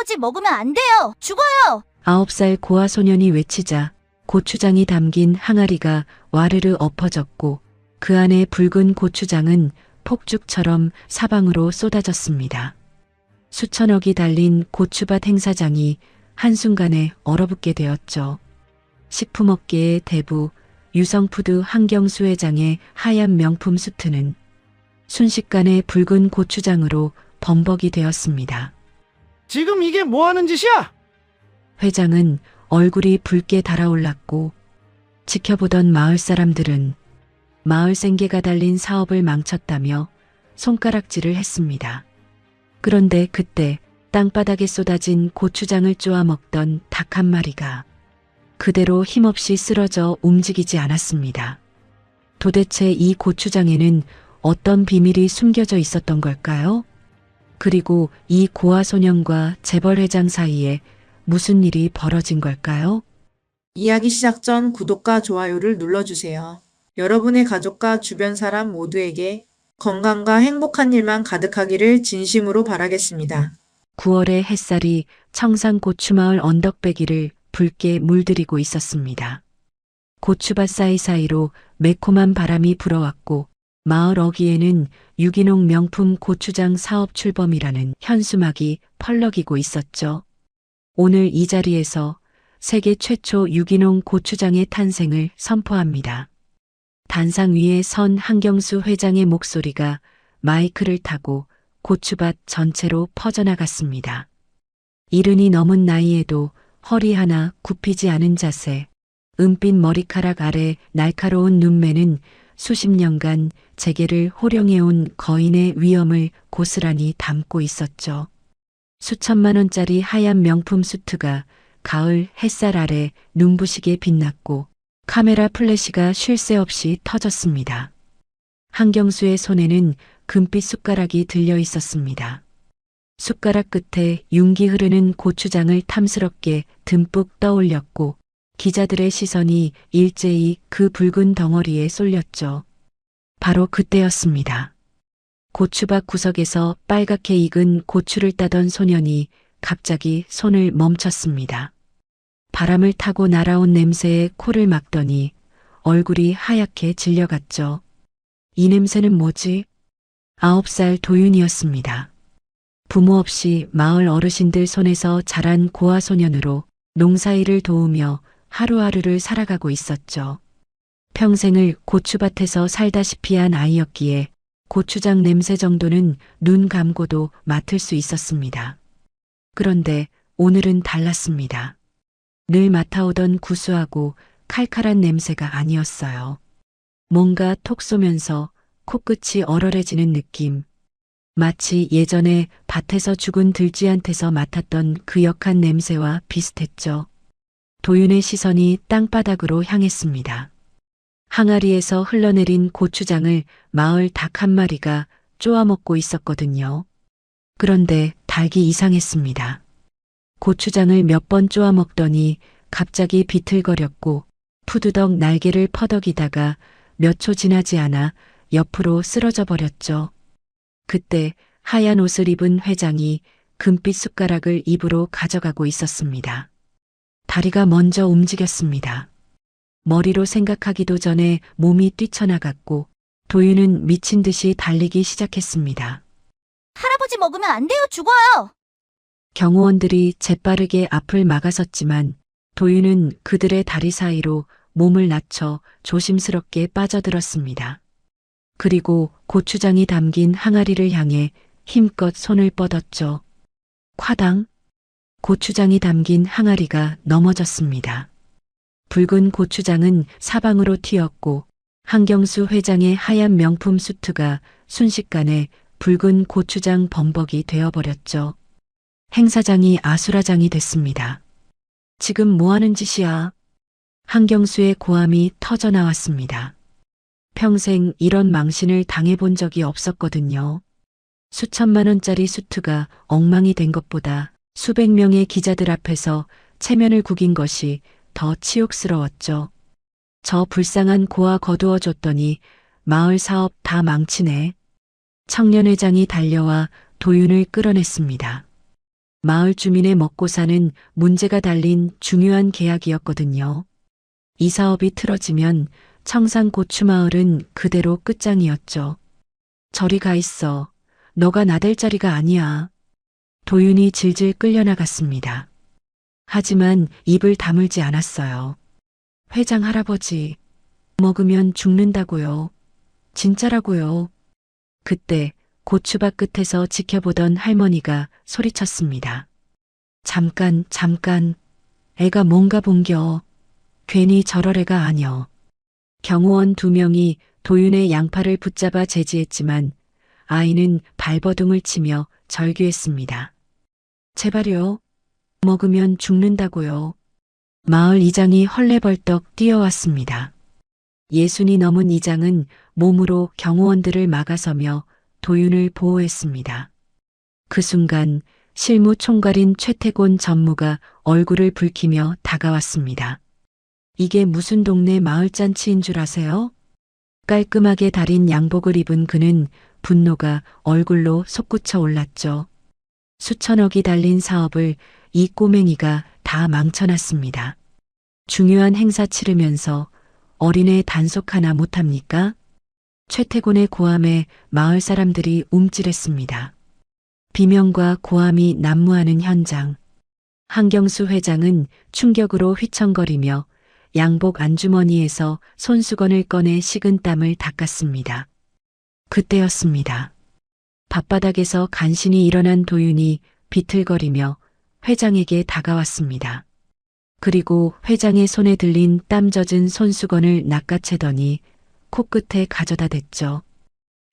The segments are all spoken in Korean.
할아버지 먹으면 안 돼요. 죽어요. 9살 고아 소년이 외치자 고추장이 담긴 항아리가 와르르 엎어졌고 그 안에 붉은 고추장은 폭죽처럼 사방으로 쏟아졌습니다. 수천억이 달린 고추밭 행사장이 한순간에 얼어붙게 되었죠. 식품업계의 대부 유성푸드 한경수 회장의 하얀 명품 수트는 순식간에 붉은 고추장으로 범벅이 되었습니다. 지금 이게 뭐 하는 짓이야? 회장은 얼굴이 붉게 달아올랐고 지켜보던 마을 사람들은 마을 생계가 달린 사업을 망쳤다며 손가락질을 했습니다. 그런데 그때 땅바닥에 쏟아진 고추장을 쪼아 먹던 닭 한 마리가 그대로 힘없이 쓰러져 움직이지 않았습니다. 도대체 이 고추장에는 어떤 비밀이 숨겨져 있었던 걸까요? 그리고 이 고아 소년과 재벌 회장 사이에 무슨 일이 벌어진 걸까요? 이야기 시작 전 구독과 좋아요를 눌러주세요. 여러분의 가족과 주변 사람 모두에게 건강과 행복한 일만 가득하기를 진심으로 바라겠습니다. 9월의 햇살이 청산 고추마을 언덕배기를 붉게 물들이고 있었습니다. 고추밭 사이사이로 매콤한 바람이 불어왔고 마을 어귀에는 유기농 명품 고추장 사업 출범이라는 현수막이 펄럭이고 있었죠. 오늘 이 자리에서 세계 최초 유기농 고추장의 탄생을 선포합니다. 단상 위에 선 한경수 회장의 목소리가 마이크를 타고 고추밭 전체로 퍼져나갔습니다. 이른이 넘은 나이에도 허리 하나 굽히지 않은 자세, 은빛 머리카락 아래 날카로운 눈매는 수십 년간 재계를 호령해온 거인의 위엄을 고스란히 담고 있었죠. 수천만 원짜리 하얀 명품 수트가 가을 햇살 아래 눈부시게 빛났고 카메라 플래시가 쉴 새 없이 터졌습니다. 한경수의 손에는 금빛 숟가락이 들려 있었습니다. 숟가락 끝에 윤기 흐르는 고추장을 탐스럽게 듬뿍 떠올렸고 기자들의 시선이 일제히 그 붉은 덩어리에 쏠렸죠. 바로 그때였습니다. 고추밭 구석에서 빨갛게 익은 고추를 따던 소년이 갑자기 손을 멈췄습니다. 바람을 타고 날아온 냄새에 코를 막더니 얼굴이 하얗게 질려갔죠. 이 냄새는 뭐지? 9살 도윤이었습니다. 부모 없이 마을 어르신들 손에서 자란 고아 소년으로 농사일을 도우며 하루하루를 살아가고 있었죠. 평생을 고추밭에서 살다시피 한 아이였기에 고추장 냄새 정도는 눈 감고도 맡을 수 있었습니다. 그런데 오늘은 달랐습니다. 늘 맡아오던 구수하고 칼칼한 냄새가 아니었어요. 뭔가 톡 쏘면서 코끝이 얼얼해지는 느낌. 마치 예전에 밭에서 죽은 들쥐한테서 맡았던 그 역한 냄새와 비슷했죠. 도윤의 시선이 땅바닥으로 향했습니다. 항아리에서 흘러내린 고추장을 마을 닭 한 마리가 쪼아먹고 있었거든요. 그런데 닭이 이상했습니다. 고추장을 몇 번 쪼아먹더니 갑자기 비틀거렸고 푸드덕 날개를 퍼덕이다가 몇 초 지나지 않아 옆으로 쓰러져 버렸죠. 그때 하얀 옷을 입은 회장이 금빛 숟가락을 입으로 가져가고 있었습니다. 다리가 먼저 움직였습니다. 머리로 생각하기도 전에 몸이 뛰쳐나갔고 도윤은 미친 듯이 달리기 시작했습니다. 할아버지 먹으면 안 돼요. 죽어요. 경호원들이 재빠르게 앞을 막아섰지만 도윤은 그들의 다리 사이로 몸을 낮춰 조심스럽게 빠져들었습니다. 그리고 고추장이 담긴 항아리를 향해 힘껏 손을 뻗었죠. 콰당! 고추장이 담긴 항아리가 넘어졌습니다. 붉은 고추장은 사방으로 튀었고 한경수 회장의 하얀 명품 수트가 순식간에 붉은 고추장 범벅이 되어버렸죠. 행사장이 아수라장이 됐습니다. 지금 뭐 하는 짓이야? 한경수의 고함이 터져나왔습니다. 평생 이런 망신을 당해본 적이 없었거든요. 수천만 원짜리 수트가 엉망이 된 것보다 수백 명의 기자들 앞에서 체면을 구긴 것이 더 치욕스러웠죠. 저 불쌍한 고아 거두어줬더니 마을 사업 다 망치네. 청년회장이 달려와 도윤을 끌어냈습니다. 마을 주민의 먹고 사는 문제가 달린 중요한 계약이었거든요. 이 사업이 틀어지면 청산고추마을은 그대로 끝장이었죠. 저리 가 있어. 너가 나댈 자리가 아니야. 도윤이 질질 끌려나갔습니다. 하지만 입을 다물지 않았어요. 회장 할아버지, 먹으면 죽는다고요. 진짜라고요. 그때 고추밭 끝에서 지켜보던 할머니가 소리쳤습니다. 잠깐, 애가 뭔가 본겨. 괜히 저럴 애가 아녀. 경호원 2명이 도윤의 양팔을 붙잡아 제지했지만 아이는 발버둥을 치며 절규했습니다. 제발요. 먹으면 죽는다고요. 마을 이장이 헐레벌떡 뛰어왔습니다. 60이 넘은 이장은 몸으로 경호원들을 막아서며 도윤을 보호했습니다. 그 순간 실무 총괄인 최태곤 전무가 얼굴을 붉히며 다가왔습니다. 이게 무슨 동네 마을잔치인 줄 아세요? 깔끔하게 다린 양복을 입은 그는 분노가 얼굴로 솟구쳐 올랐죠. 수천억이 달린 사업을 이 꼬맹이가 다 망쳐놨습니다. 중요한 행사 치르면서 어린애 단속 하나 못합니까? 최태곤의 고함에 마을 사람들이 움찔했습니다. 비명과 고함이 난무하는 현장. 한경수 회장은 충격으로 휘청거리며 양복 안주머니에서 손수건을 꺼내 식은 땀을 닦았습니다. 그때였습니다. 밭바닥에서 간신히 일어난 도윤이 비틀거리며 회장에게 다가왔습니다. 그리고 회장의 손에 들린 땀 젖은 손수건을 낚아채더니 코끝에 가져다 댔죠.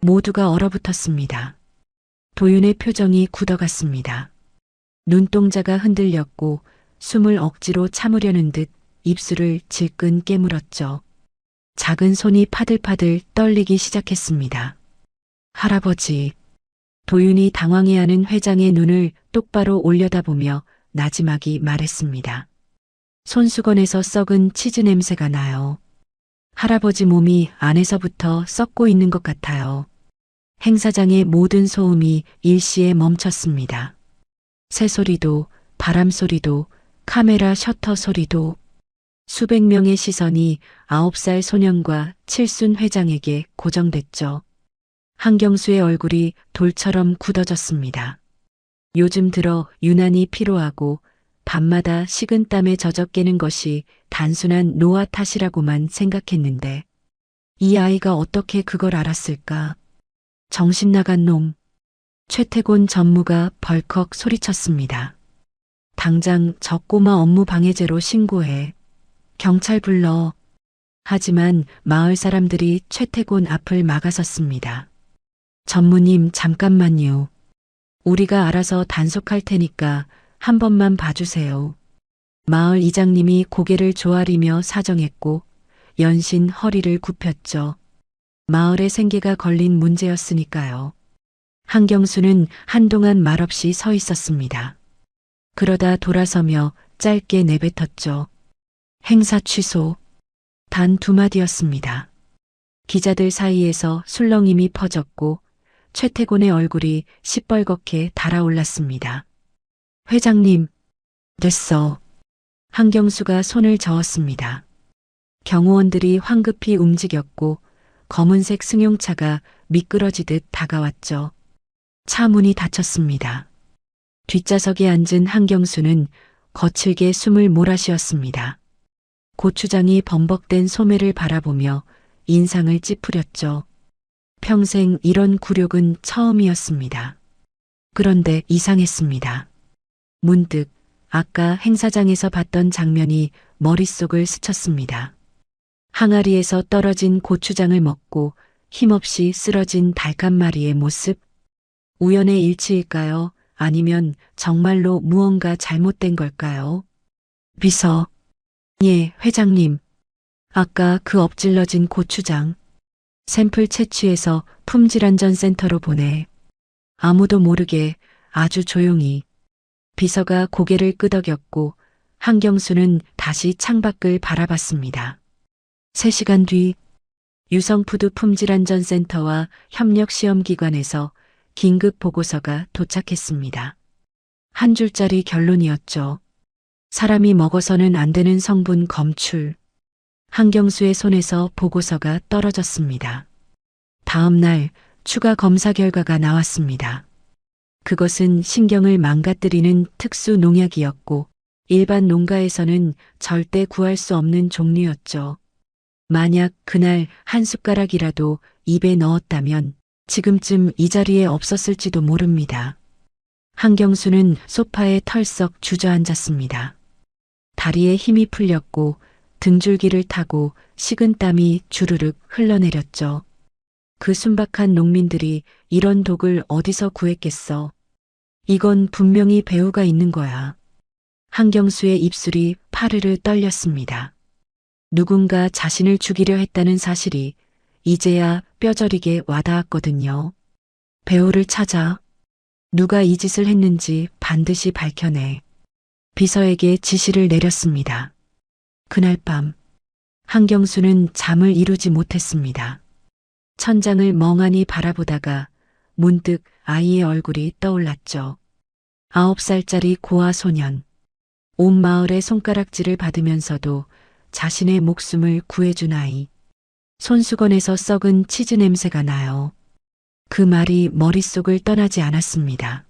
모두가 얼어붙었습니다. 도윤의 표정이 굳어갔습니다. 눈동자가 흔들렸고 숨을 억지로 참으려는 듯 입술을 질끈 깨물었죠. 작은 손이 파들파들 떨리기 시작했습니다. 할아버지. 도윤이 당황해하는 회장의 눈을 똑바로 올려다보며 나지막이 말했습니다. 손수건에서 썩은 치즈 냄새가 나요. 할아버지 몸이 안에서부터 썩고 있는 것 같아요. 행사장의 모든 소음이 일시에 멈췄습니다. 새소리도, 바람소리도, 카메라 셔터 소리도. 수백 명의 시선이 9살 소년과 칠순 회장에게 고정됐죠. 한경수의 얼굴이 돌처럼 굳어졌습니다. 요즘 들어 유난히 피로하고 밤마다 식은땀에 젖어 깨는 것이 단순한 노화 탓이라고만 생각했는데 이 아이가 어떻게 그걸 알았을까? 정신 나간 놈. 최태곤 전무가 벌컥 소리쳤습니다. 당장 저 꼬마 업무 방해죄로 신고해. 경찰 불러. 하지만 마을 사람들이 최태곤 앞을 막아섰습니다. 전무님 잠깐만요. 우리가 알아서 단속할 테니까 한 번만 봐주세요. 마을 이장님이 고개를 조아리며 사정했고 연신 허리를 굽혔죠. 마을의 생계가 걸린 문제였으니까요. 한경수는 한동안 말없이 서 있었습니다. 그러다 돌아서며 짧게 내뱉었죠. 행사 취소. 단 2마디였습니다. 기자들 사이에서 술렁임이 퍼졌고 최태곤의 얼굴이 시뻘겋게 달아올랐습니다. 회장님, 됐어. 한경수가 손을 저었습니다. 경호원들이 황급히 움직였고 검은색 승용차가 미끄러지듯 다가왔죠. 차 문이 닫혔습니다. 뒷좌석에 앉은 한경수는 거칠게 숨을 몰아쉬었습니다. 고추장이 범벅된 소매를 바라보며 인상을 찌푸렸죠. 평생 이런 굴욕은 처음이었습니다. 그런데 이상했습니다. 문득 아까 행사장에서 봤던 장면이 머릿속을 스쳤습니다. 항아리에서 떨어진 고추장을 먹고 힘없이 쓰러진 닭 한 마리의 모습. 우연의 일치일까요? 아니면 정말로 무언가 잘못된 걸까요? 비서. 예, 회장님. 아까 그 엎질러진 고추장. 샘플 채취해서 품질안전센터로 보내. 아무도 모르게 아주 조용히. 비서가 고개를 끄덕였고 한경수는 다시 창밖을 바라봤습니다. 3시간 뒤 유성푸드 품질안전센터와 협력시험기관에서 긴급 보고서가 도착했습니다. 한 줄짜리 결론이었죠. 사람이 먹어서는 안 되는 성분 검출. 한경수의 손에서 보고서가 떨어졌습니다. 다음 날 추가 검사 결과가 나왔습니다. 그것은 신경을 망가뜨리는 특수 농약이었고 일반 농가에서는 절대 구할 수 없는 종류였죠. 만약 그날 한 숟가락이라도 입에 넣었다면 지금쯤 이 자리에 없었을지도 모릅니다. 한경수는 소파에 털썩 주저앉았습니다. 다리에 힘이 풀렸고 등줄기를 타고 식은 땀이 주르륵 흘러내렸죠. 그 순박한 농민들이 이런 독을 어디서 구했겠어. 이건 분명히 배후가 있는 거야. 한경수의 입술이 파르르 떨렸습니다. 누군가 자신을 죽이려 했다는 사실이 이제야 뼈저리게 와닿았거든요. 배후를 찾아 누가 이 짓을 했는지 반드시 밝혀내. 비서에게 지시를 내렸습니다. 그날 밤 한경수는 잠을 이루지 못했습니다. 천장을 멍하니 바라보다가 문득 아이의 얼굴이 떠올랐죠. 9살짜리 고아 소년. 온 마을의 손가락질을 받으면서도 자신의 목숨을 구해준 아이. 손수건에서 썩은 치즈 냄새가 나요. 그 말이 머릿속을 떠나지 않았습니다.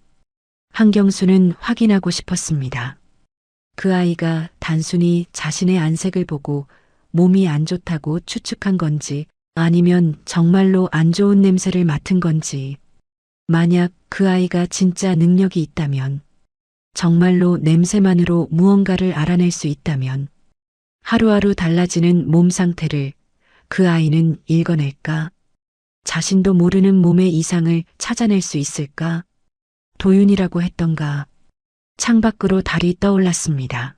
한경수는 확인하고 싶었습니다. 그 아이가 단순히 자신의 안색을 보고 몸이 안 좋다고 추측한 건지 아니면 정말로 안 좋은 냄새를 맡은 건지. 만약 그 아이가 진짜 능력이 있다면, 정말로 냄새만으로 무언가를 알아낼 수 있다면, 하루하루 달라지는 몸 상태를 그 아이는 읽어낼까? 자신도 모르는 몸의 이상을 찾아낼 수 있을까? 도윤이라고 했던가? 창밖으로 달이 떠올랐습니다.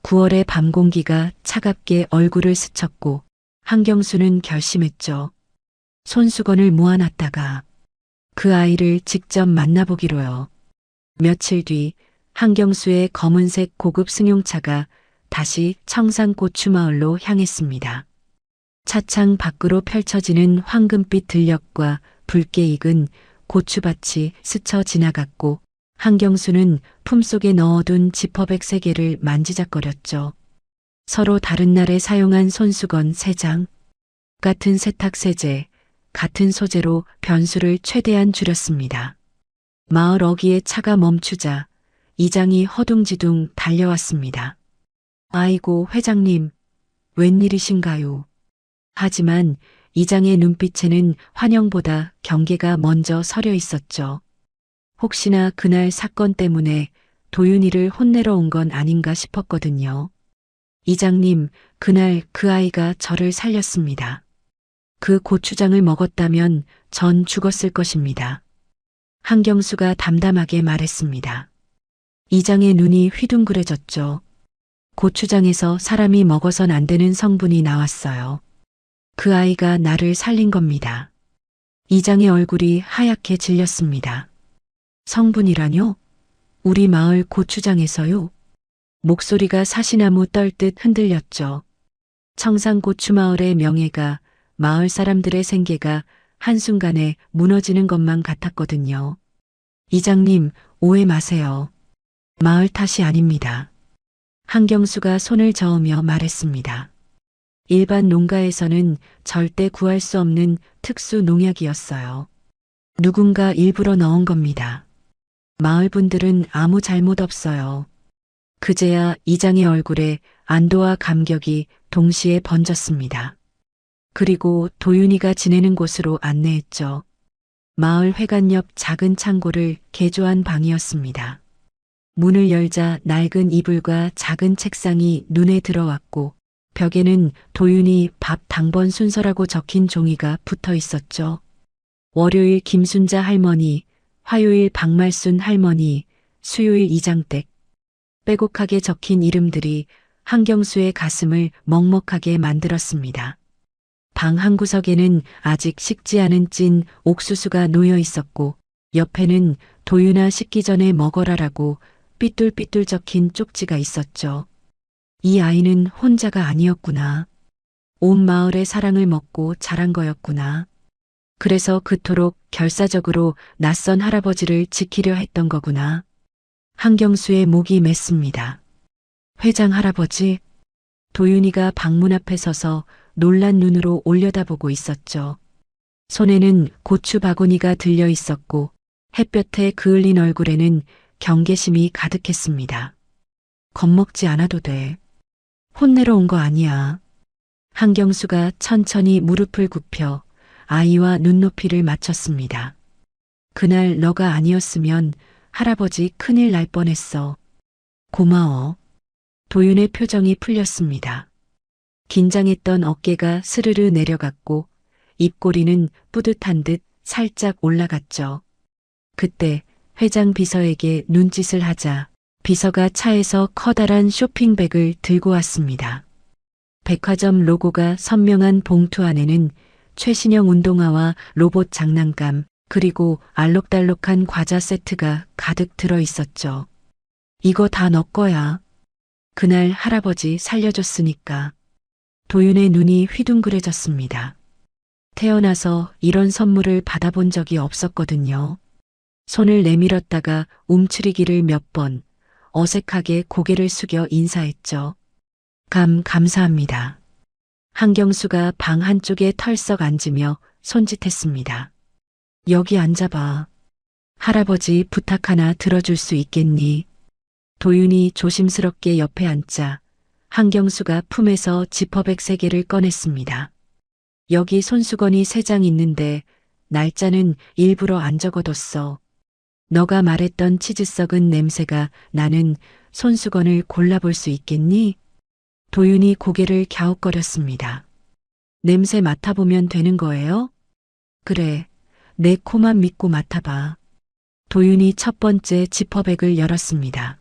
9월의 밤 공기가 차갑게 얼굴을 스쳤고 한경수는 결심했죠. 손수건을 모아놨다가 그 아이를 직접 만나보기로요. 며칠 뒤 한경수의 검은색 고급 승용차가 다시 청산고추마을로 향했습니다. 차창 밖으로 펼쳐지는 황금빛 들녘과 붉게 익은 고추밭이 스쳐 지나갔고 한경수는 품속에 넣어둔 지퍼백 3개를 만지작거렸죠. 서로 다른 날에 사용한 손수건 3장, 같은 세탁세제, 같은 소재로 변수를 최대한 줄였습니다. 마을 어귀에 차가 멈추자 이장이 허둥지둥 달려왔습니다. 아이고 회장님, 웬일이신가요? 하지만 이장의 눈빛에는 환영보다 경계가 먼저 서려 있었죠. 혹시나 그날 사건 때문에 도윤이를 혼내러 온 건 아닌가 싶었거든요. 이장님, 그날 그 아이가 저를 살렸습니다. 그 고추장을 먹었다면 전 죽었을 것입니다. 한경수가 담담하게 말했습니다. 이장의 눈이 휘둥그레졌죠. 고추장에서 사람이 먹어선 안 되는 성분이 나왔어요. 그 아이가 나를 살린 겁니다. 이장의 얼굴이 하얗게 질렸습니다. 성분이라뇨? 우리 마을 고추장에서요? 목소리가 사시나무 떨듯 흔들렸죠. 청산고추마을의 명예가, 마을 사람들의 생계가 한순간에 무너지는 것만 같았거든요. 이장님, 오해 마세요. 마을 탓이 아닙니다. 한경수가 손을 저으며 말했습니다. 일반 농가에서는 절대 구할 수 없는 특수 농약이었어요. 누군가 일부러 넣은 겁니다. 마을 분들은 아무 잘못 없어요. 그제야 이장의 얼굴에 안도와 감격이 동시에 번졌습니다. 그리고 도윤이가 지내는 곳으로 안내했죠. 마을 회관 옆 작은 창고를 개조한 방이었습니다. 문을 열자 낡은 이불과 작은 책상이 눈에 들어왔고 벽에는 도윤이 밥 당번 순서라고 적힌 종이가 붙어 있었죠. 월요일 김순자 할머니, 화요일 박말순 할머니, 수요일 이장댁. 빼곡하게 적힌 이름들이 한경수의 가슴을 먹먹하게 만들었습니다. 방 한 구석에는 아직 식지 않은 찐 옥수수가 놓여 있었고 옆에는 도윤아 식기 전에 먹어라라고 삐뚤삐뚤 적힌 쪽지가 있었죠. 이 아이는 혼자가 아니었구나. 온 마을의 사랑을 먹고 자란 거였구나. 그래서 그토록 결사적으로 낯선 할아버지를 지키려 했던 거구나. 한경수의 목이 맸습니다. 회장 할아버지, 도윤이가 방문 앞에 서서 놀란 눈으로 올려다보고 있었죠. 손에는 고추 바구니가 들려 있었고 햇볕에 그을린 얼굴에는 경계심이 가득했습니다. 겁먹지 않아도 돼. 혼내러 온 거 아니야. 한경수가 천천히 무릎을 굽혀 아이와 눈높이를 맞췄습니다. 그날 너가 아니었으면 할아버지 큰일 날 뻔했어. 고마워. 도윤의 표정이 풀렸습니다. 긴장했던 어깨가 스르르 내려갔고 입꼬리는 뿌듯한 듯 살짝 올라갔죠. 그때 회장 비서에게 눈짓을 하자 비서가 차에서 커다란 쇼핑백을 들고 왔습니다. 백화점 로고가 선명한 봉투 안에는 최신형 운동화와 로봇 장난감 그리고 알록달록한 과자 세트가 가득 들어 있었죠. 이거 다 너 거야. 그날 할아버지 살려줬으니까. 도윤의 눈이 휘둥그레졌습니다. 태어나서 이런 선물을 받아본 적이 없었거든요. 손을 내밀었다가 움츠리기를 몇 번, 어색하게 고개를 숙여 인사했죠. 감사합니다. 한경수가 방 한쪽에 털썩 앉으며 손짓했습니다. 여기 앉아봐. 할아버지 부탁 하나 들어줄 수 있겠니? 도윤이 조심스럽게 옆에 앉자 한경수가 품에서 지퍼백 3개를 꺼냈습니다. 여기 손수건이 3장 있는데 날짜는 일부러 안 적어뒀어. 너가 말했던 치즈 썩은 냄새가 나는 손수건을 골라볼 수 있겠니? 도윤이 고개를 갸웃거렸습니다. 냄새 맡아보면 되는 거예요? 그래, 내 코만 믿고 맡아봐. 도윤이 첫 번째 지퍼백을 열었습니다.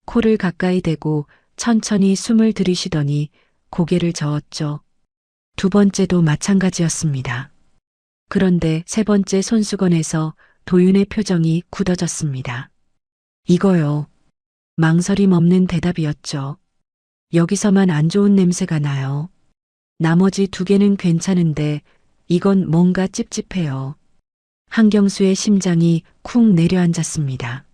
코를 가까이 대고 천천히 숨을 들이쉬더니 고개를 저었죠. 두 번째도 마찬가지였습니다. 그런데 세 번째 손수건에서 도윤의 표정이 굳어졌습니다. 이거요. 망설임 없는 대답이었죠. 여기서만 안 좋은 냄새가 나요. 나머지 2개는 괜찮은데 이건 뭔가 찝찝해요. 한경수의 심장이 쿵 내려앉았습니다.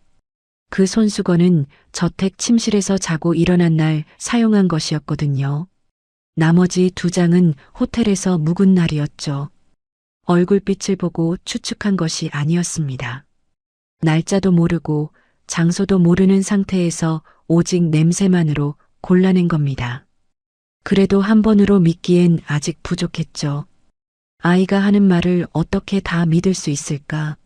그 손수건은 저택 침실에서 자고 일어난 날 사용한 것이었거든요. 나머지 2장은 호텔에서 묵은 날이었죠. 얼굴빛을 보고 추측한 것이 아니었습니다. 날짜도 모르고 장소도 모르는 상태에서 오직 냄새만으로 골라낸 겁니다. 그래도 한 번으로 믿기엔 아직 부족했죠. 아이가 하는 말을 어떻게 다 믿을 수 있을까?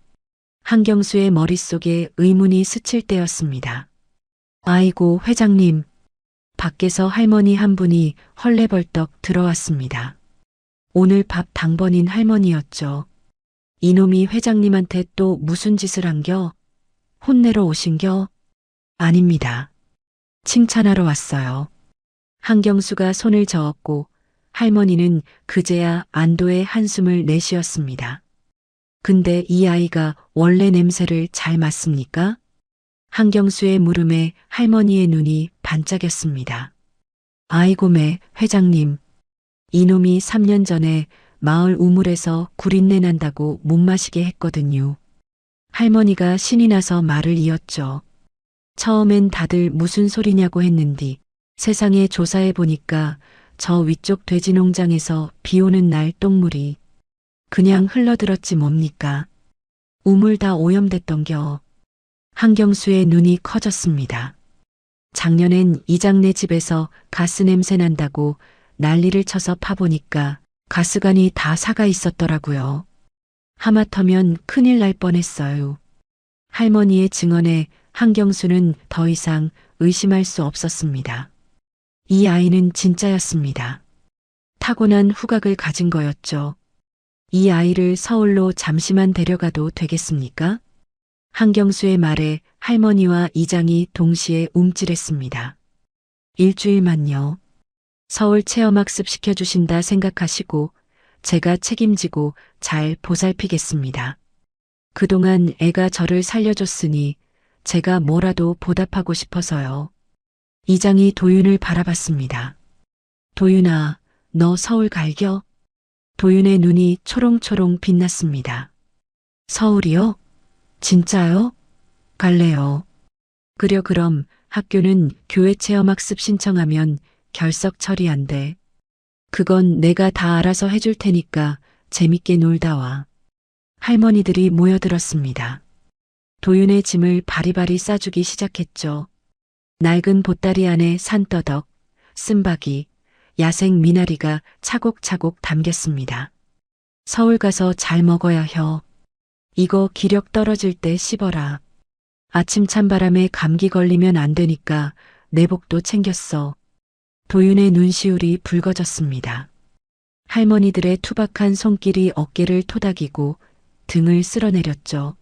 한경수의 머릿속에 의문이 스칠 때였습니다. 아이고, 회장님. 밖에서 할머니 한 분이 헐레벌떡 들어왔습니다. 오늘 밥 당번인 할머니였죠. 이놈이 회장님한테 또 무슨 짓을 한겨? 혼내러 오신겨? 아닙니다. 칭찬하러 왔어요. 한경수가 손을 저었고 할머니는 그제야 안도의 한숨을 내쉬었습니다. 근데 이 아이가 원래 냄새를 잘 맡습니까? 한경수의 물음에 할머니의 눈이 반짝였습니다. 아이고매, 회장님. 이놈이 3년 전에 마을 우물에서 구린내 난다고 못 마시게 했거든요. 할머니가 신이 나서 말을 이었죠. 처음엔 다들 무슨 소리냐고 했는디 세상에 조사해 보니까 저 위쪽 돼지 농장에서 비 오는 날 똥물이 그냥 흘러들었지 뭡니까. 우물 다 오염됐던겨. 한경수의 눈이 커졌습니다. 작년엔 이장네 집에서 가스 냄새 난다고 난리를 쳐서 파보니까 가스관이 다 사가 있었더라고요. 하마터면 큰일 날 뻔했어요. 할머니의 증언에 한경수는 더 이상 의심할 수 없었습니다. 이 아이는 진짜였습니다. 타고난 후각을 가진 거였죠. 이 아이를 서울로 잠시만 데려가도 되겠습니까? 한경수의 말에 할머니와 이장이 동시에 움찔했습니다. 일주일만요. 서울 체험학습 시켜주신다 생각하시고 제가 책임지고 잘 보살피겠습니다. 그동안 애가 저를 살려줬으니 제가 뭐라도 보답하고 싶어서요. 이장이 도윤을 바라봤습니다. 도윤아, 너 서울 갈겨? 도윤의 눈이 초롱초롱 빛났습니다. 서울이요? 진짜요? 갈래요. 그럼 학교는 교회 체험학습 신청하면 결석 처리한대. 그건 내가 다 알아서 해줄 테니까 재밌게 놀다 와. 할머니들이 모여들었습니다. 도윤의 짐을 바리바리 싸주기 시작했죠. 낡은 보따리 안에 산더덕, 쓴바기, 야생 미나리가 차곡차곡 담겼습니다. 서울 가서 잘 먹어야 혀. 이거 기력 떨어질 때 씹어라. 아침 찬바람에 감기 걸리면 안 되니까 내복도 챙겼어. 도윤의 눈시울이 붉어졌습니다. 할머니들의 투박한 손길이 어깨를 토닥이고 등을 쓸어내렸죠.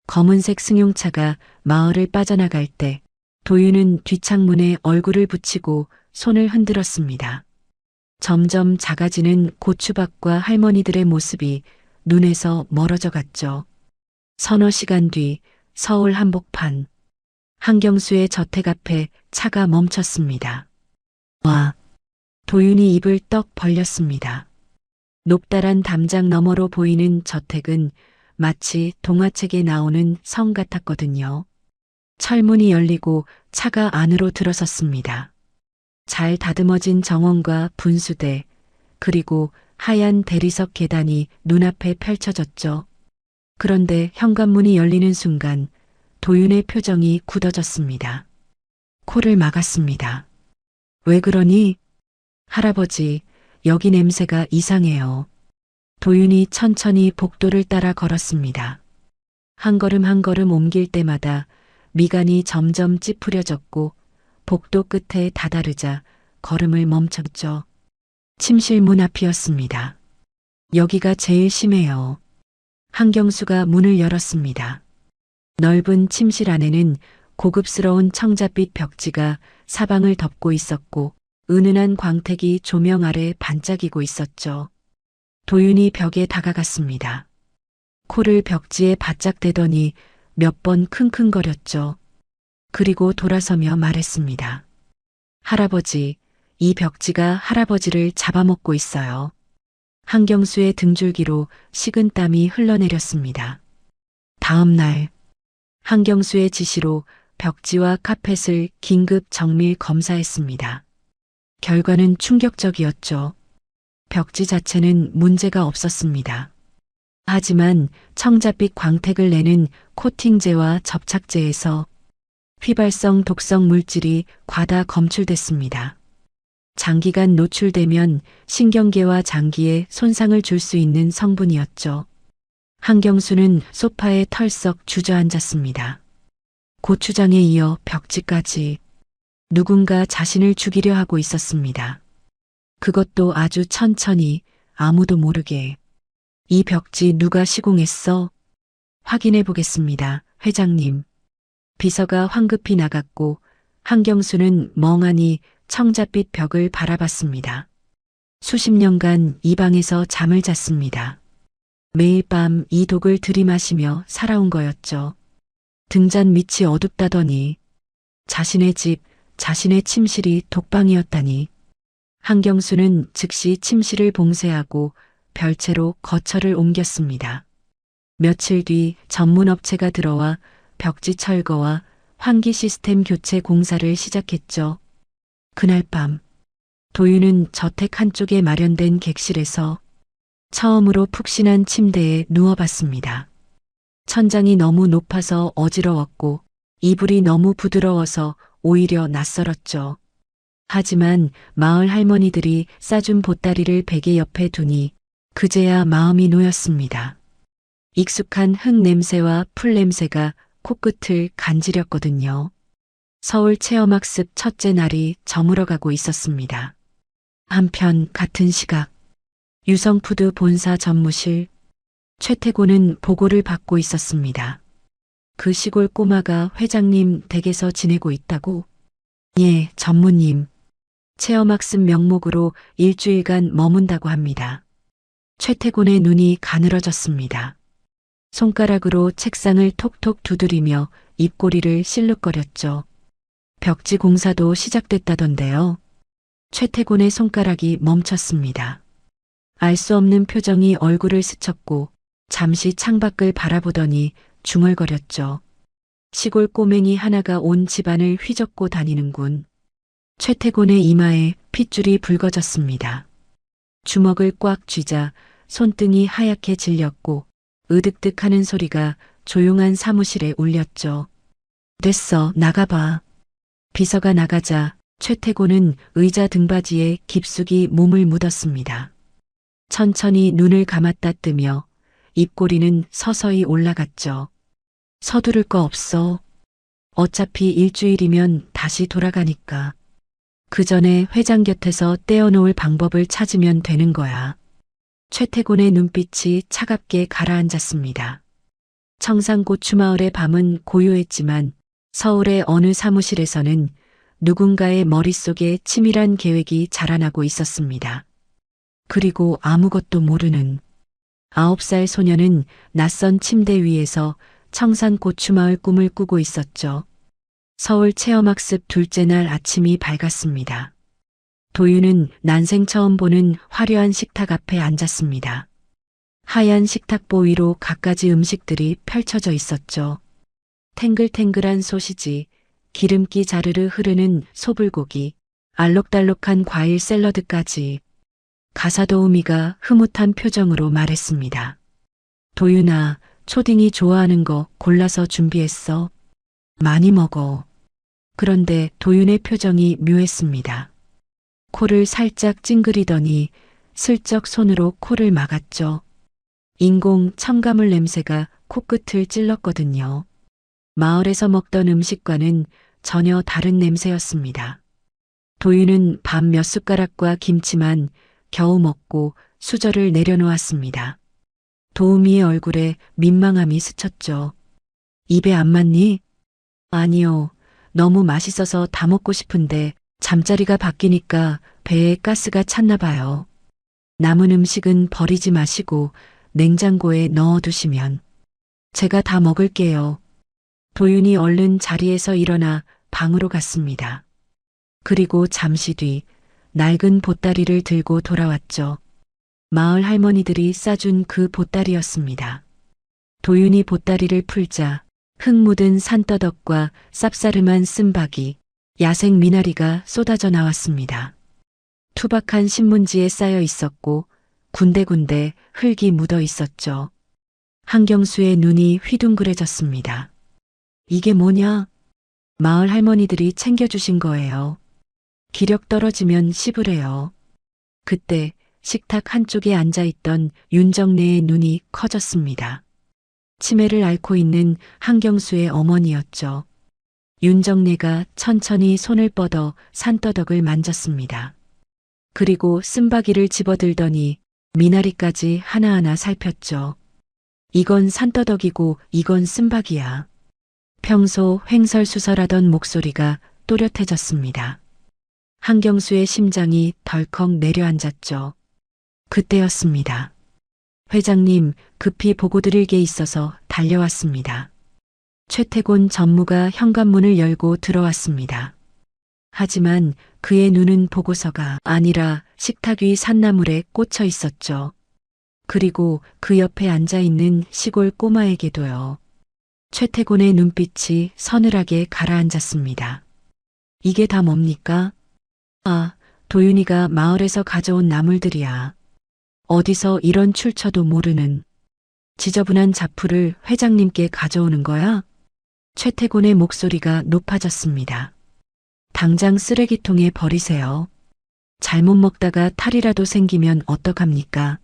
검은색 승용차가 마을을 빠져나갈 때 도윤은 뒷창문에 얼굴을 붙이고 손을 흔들었습니다. 점점 작아지는 고추밭과 할머니들의 모습이 눈에서 멀어져 갔죠. 서너 시간 뒤 서울 한복판. 한경수의 저택 앞에 차가 멈췄습니다. 와! 도윤이 입을 떡 벌렸습니다. 높다란 담장 너머로 보이는 저택은 마치 동화책에 나오는 성 같았거든요. 철문이 열리고 차가 안으로 들어섰습니다. 잘 다듬어진 정원과 분수대, 그리고 하얀 대리석 계단이 눈앞에 펼쳐졌죠. 그런데 현관문이 열리는 순간 도윤의 표정이 굳어졌습니다. 코를 막았습니다. 왜 그러니? 할아버지, 여기 냄새가 이상해요. 도윤이 천천히 복도를 따라 걸었습니다. 한 걸음 한 걸음 옮길 때마다 미간이 점점 찌푸려졌고 복도 끝에 다다르자 걸음을 멈췄죠. 침실 문 앞이었습니다. 여기가 제일 심해요. 한경수가 문을 열었습니다. 넓은 침실 안에는 고급스러운 청자빛 벽지가 사방을 덮고 있었고 은은한 광택이 조명 아래 반짝이고 있었죠. 도윤이 벽에 다가갔습니다. 코를 벽지에 바짝 대더니 몇 번 킁킁거렸죠. 그리고 돌아서며 말했습니다. 할아버지, 이 벽지가 할아버지를 잡아먹고 있어요. 한경수의 등줄기로 식은땀이 흘러내렸습니다. 다음 날, 한경수의 지시로 벽지와 카펫을 긴급 정밀 검사했습니다. 결과는 충격적이었죠. 벽지 자체는 문제가 없었습니다. 하지만 청자빛 광택을 내는 코팅제와 접착제에서 휘발성 독성 물질이 과다 검출됐습니다. 장기간 노출되면 신경계와 장기에 손상을 줄 수 있는 성분이었죠. 한경수는 소파에 털썩 주저앉았습니다. 고추장에 이어 벽지까지 누군가 자신을 죽이려 하고 있었습니다. 그것도 아주 천천히 아무도 모르게. 이 벽지 누가 시공했어? 확인해 보겠습니다, 회장님. 비서가 황급히 나갔고 한경수는 멍하니 청자빛 벽을 바라봤습니다. 수십 년간 이 방에서 잠을 잤습니다. 매일 밤 이 독을 들이마시며 살아온 거였죠. 등잔 밑이 어둡다더니 자신의 집, 자신의 침실이 독방이었다니. 한경수는 즉시 침실을 봉쇄하고 별채로 거처를 옮겼습니다. 며칠 뒤 전문업체가 들어와 벽지 철거와 환기 시스템 교체 공사를 시작했죠. 그날 밤, 도윤은 저택 한쪽에 마련된 객실에서 처음으로 푹신한 침대에 누워봤습니다. 천장이 너무 높아서 어지러웠고 이불이 너무 부드러워서 오히려 낯설었죠. 하지만 마을 할머니들이 싸준 보따리를 베개 옆에 두니 그제야 마음이 놓였습니다. 익숙한 흙 냄새와 풀 냄새가 코끝을 간지렸거든요. 서울 체험학습 첫째 날이 저물어가고 있었습니다. 한편 같은 시각 유성푸드 본사 전무실, 최태고는 보고를 받고 있었습니다. 그 시골 꼬마가 회장님 댁에서 지내고 있다고? 예, 전무님. 체험학습 명목으로 일주일간 머문다고 합니다. 최태곤의 눈이 가늘어졌습니다. 손가락으로 책상을 톡톡 두드리며 입꼬리를 실룩거렸죠. 벽지 공사도 시작됐다던데요. 최태곤의 손가락이 멈췄습니다. 알 수 없는 표정이 얼굴을 스쳤고 잠시 창밖을 바라보더니 중얼거렸죠. 시골 꼬맹이 하나가 온 집안을 휘젓고 다니는군. 최태곤의 이마에 핏줄이 붉어졌습니다. 주먹을 꽉 쥐자 손등이 하얗게 질렸고 으득득하는 소리가 조용한 사무실에 울렸죠. 됐어, 나가봐. 비서가 나가자 최태곤은 의자 등받이에 깊숙이 몸을 묻었습니다. 천천히 눈을 감았다 뜨며 입꼬리는 서서히 올라갔죠. 서두를 거 없어. 어차피 일주일이면 다시 돌아가니까. 그 전에 회장 곁에서 떼어놓을 방법을 찾으면 되는 거야. 최태곤의 눈빛이 차갑게 가라앉았습니다. 청산고추마을의 밤은 고요했지만 서울의 어느 사무실에서는 누군가의 머릿속에 치밀한 계획이 자라나고 있었습니다. 그리고 아무것도 모르는 9살 소녀는 낯선 침대 위에서 청산고추마을 꿈을 꾸고 있었죠. 서울 체험학습 둘째 날 아침이 밝았습니다. 도윤은 난생 처음 보는 화려한 식탁 앞에 앉았습니다. 하얀 식탁보 위로 갖가지 음식들이 펼쳐져 있었죠. 탱글탱글한 소시지, 기름기 자르르 흐르는 소불고기, 알록달록한 과일 샐러드까지. 가사도우미가 흐뭇한 표정으로 말했습니다. 도윤아, 초딩이 좋아하는 거 골라서 준비했어. 많이 먹어. 그런데 도윤의 표정이 묘했습니다. 코를 살짝 찡그리더니 슬쩍 손으로 코를 막았죠. 인공 첨가물 냄새가 코끝을 찔렀거든요. 마을에서 먹던 음식과는 전혀 다른 냄새였습니다. 도윤은 밥 몇 숟가락과 김치만 겨우 먹고 수저를 내려놓았습니다. 도우미의 얼굴에 민망함이 스쳤죠. 입에 안 맞니? 아니요. 너무 맛있어서 다 먹고 싶은데 잠자리가 바뀌니까 배에 가스가 찼나 봐요. 남은 음식은 버리지 마시고 냉장고에 넣어두시면 제가 다 먹을게요. 도윤이 얼른 자리에서 일어나 방으로 갔습니다. 그리고 잠시 뒤 낡은 보따리를 들고 돌아왔죠. 마을 할머니들이 싸준 그 보따리였습니다. 도윤이 보따리를 풀자 흙 묻은 산더덕과 쌉싸름한 쓴바귀, 야생 미나리가 쏟아져 나왔습니다. 투박한 신문지에 쌓여 있었고 군데군데 흙이 묻어 있었죠. 한경수의 눈이 휘둥그레졌습니다. 이게 뭐냐? 마을 할머니들이 챙겨주신 거예요. 기력 떨어지면 씹으래요. 그때 식탁 한쪽에 앉아있던 윤정래의 눈이 커졌습니다. 치매를 앓고 있는 한경수의 어머니였죠. 윤정래가 천천히 손을 뻗어 산더덕을 만졌습니다. 그리고 쓴바귀를 집어들더니 미나리까지 하나하나 살폈죠. 이건 산더덕이고 이건 쓴바귀야. 평소 횡설수설하던 목소리가 또렷해졌습니다. 한경수의 심장이 덜컥 내려앉았죠. 그때였습니다. 회장님, 급히 보고드릴 게 있어서 달려왔습니다. 최태곤 전무가 현관문을 열고 들어왔습니다. 하지만 그의 눈은 보고서가 아니라 식탁 위 산나물에 꽂혀 있었죠. 그리고 그 옆에 앉아있는 시골 꼬마에게도요. 최태곤의 눈빛이 서늘하게 가라앉았습니다. 이게 다 뭡니까? 아, 도윤이가 마을에서 가져온 나물들이야. 어디서 이런 출처도 모르는 지저분한 잡풀을 회장님께 가져오는 거야? 최태곤의 목소리가 높아졌습니다. 당장 쓰레기통에 버리세요. 잘못 먹다가 탈이라도 생기면 어떡합니까?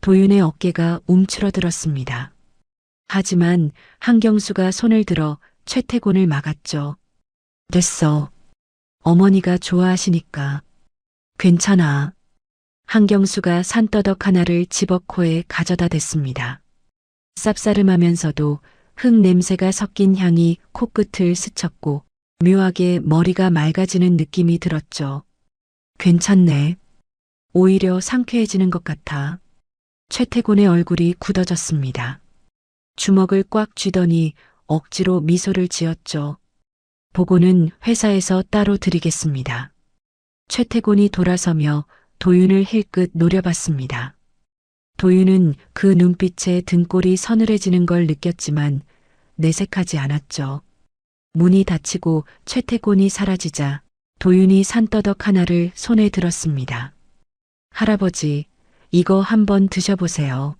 도윤의 어깨가 움츠러들었습니다. 하지만 한경수가 손을 들어 최태곤을 막았죠. 됐어. 어머니가 좋아하시니까. 괜찮아. 한경수가 산더덕 하나를 집어 코에 가져다 댔습니다. 쌉싸름하면서도 흙 냄새가 섞인 향이 코끝을 스쳤고 묘하게 머리가 맑아지는 느낌이 들었죠. 괜찮네. 오히려 상쾌해지는 것 같아. 최태곤의 얼굴이 굳어졌습니다. 주먹을 꽉 쥐더니 억지로 미소를 지었죠. 보고는 회사에서 따로 드리겠습니다. 최태곤이 돌아서며 도윤을 힐끗 노려봤습니다. 도윤은 그 눈빛에 등골이 서늘해지는 걸 느꼈지만 내색하지 않았죠. 문이 닫히고 최태곤이 사라지자 도윤이 산더덕 하나를 손에 들었습니다. 할아버지, 이거 한번 드셔보세요.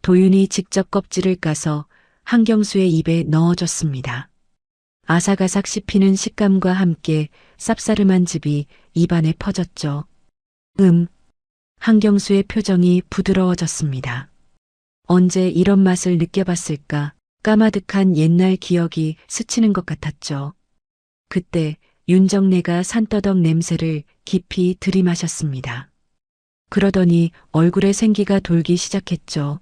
도윤이 직접 껍질을 까서 한경수의 입에 넣어줬습니다. 아삭아삭 씹히는 식감과 함께 쌉싸름한 즙이 입안에 퍼졌죠. 한경수의 표정이 부드러워졌습니다. 언제 이런 맛을 느껴봤을까? 까마득한 옛날 기억이 스치는 것 같았죠. 그때 윤정래가 산더덕 냄새를 깊이 들이마셨습니다. 그러더니 얼굴에 생기가 돌기 시작했죠.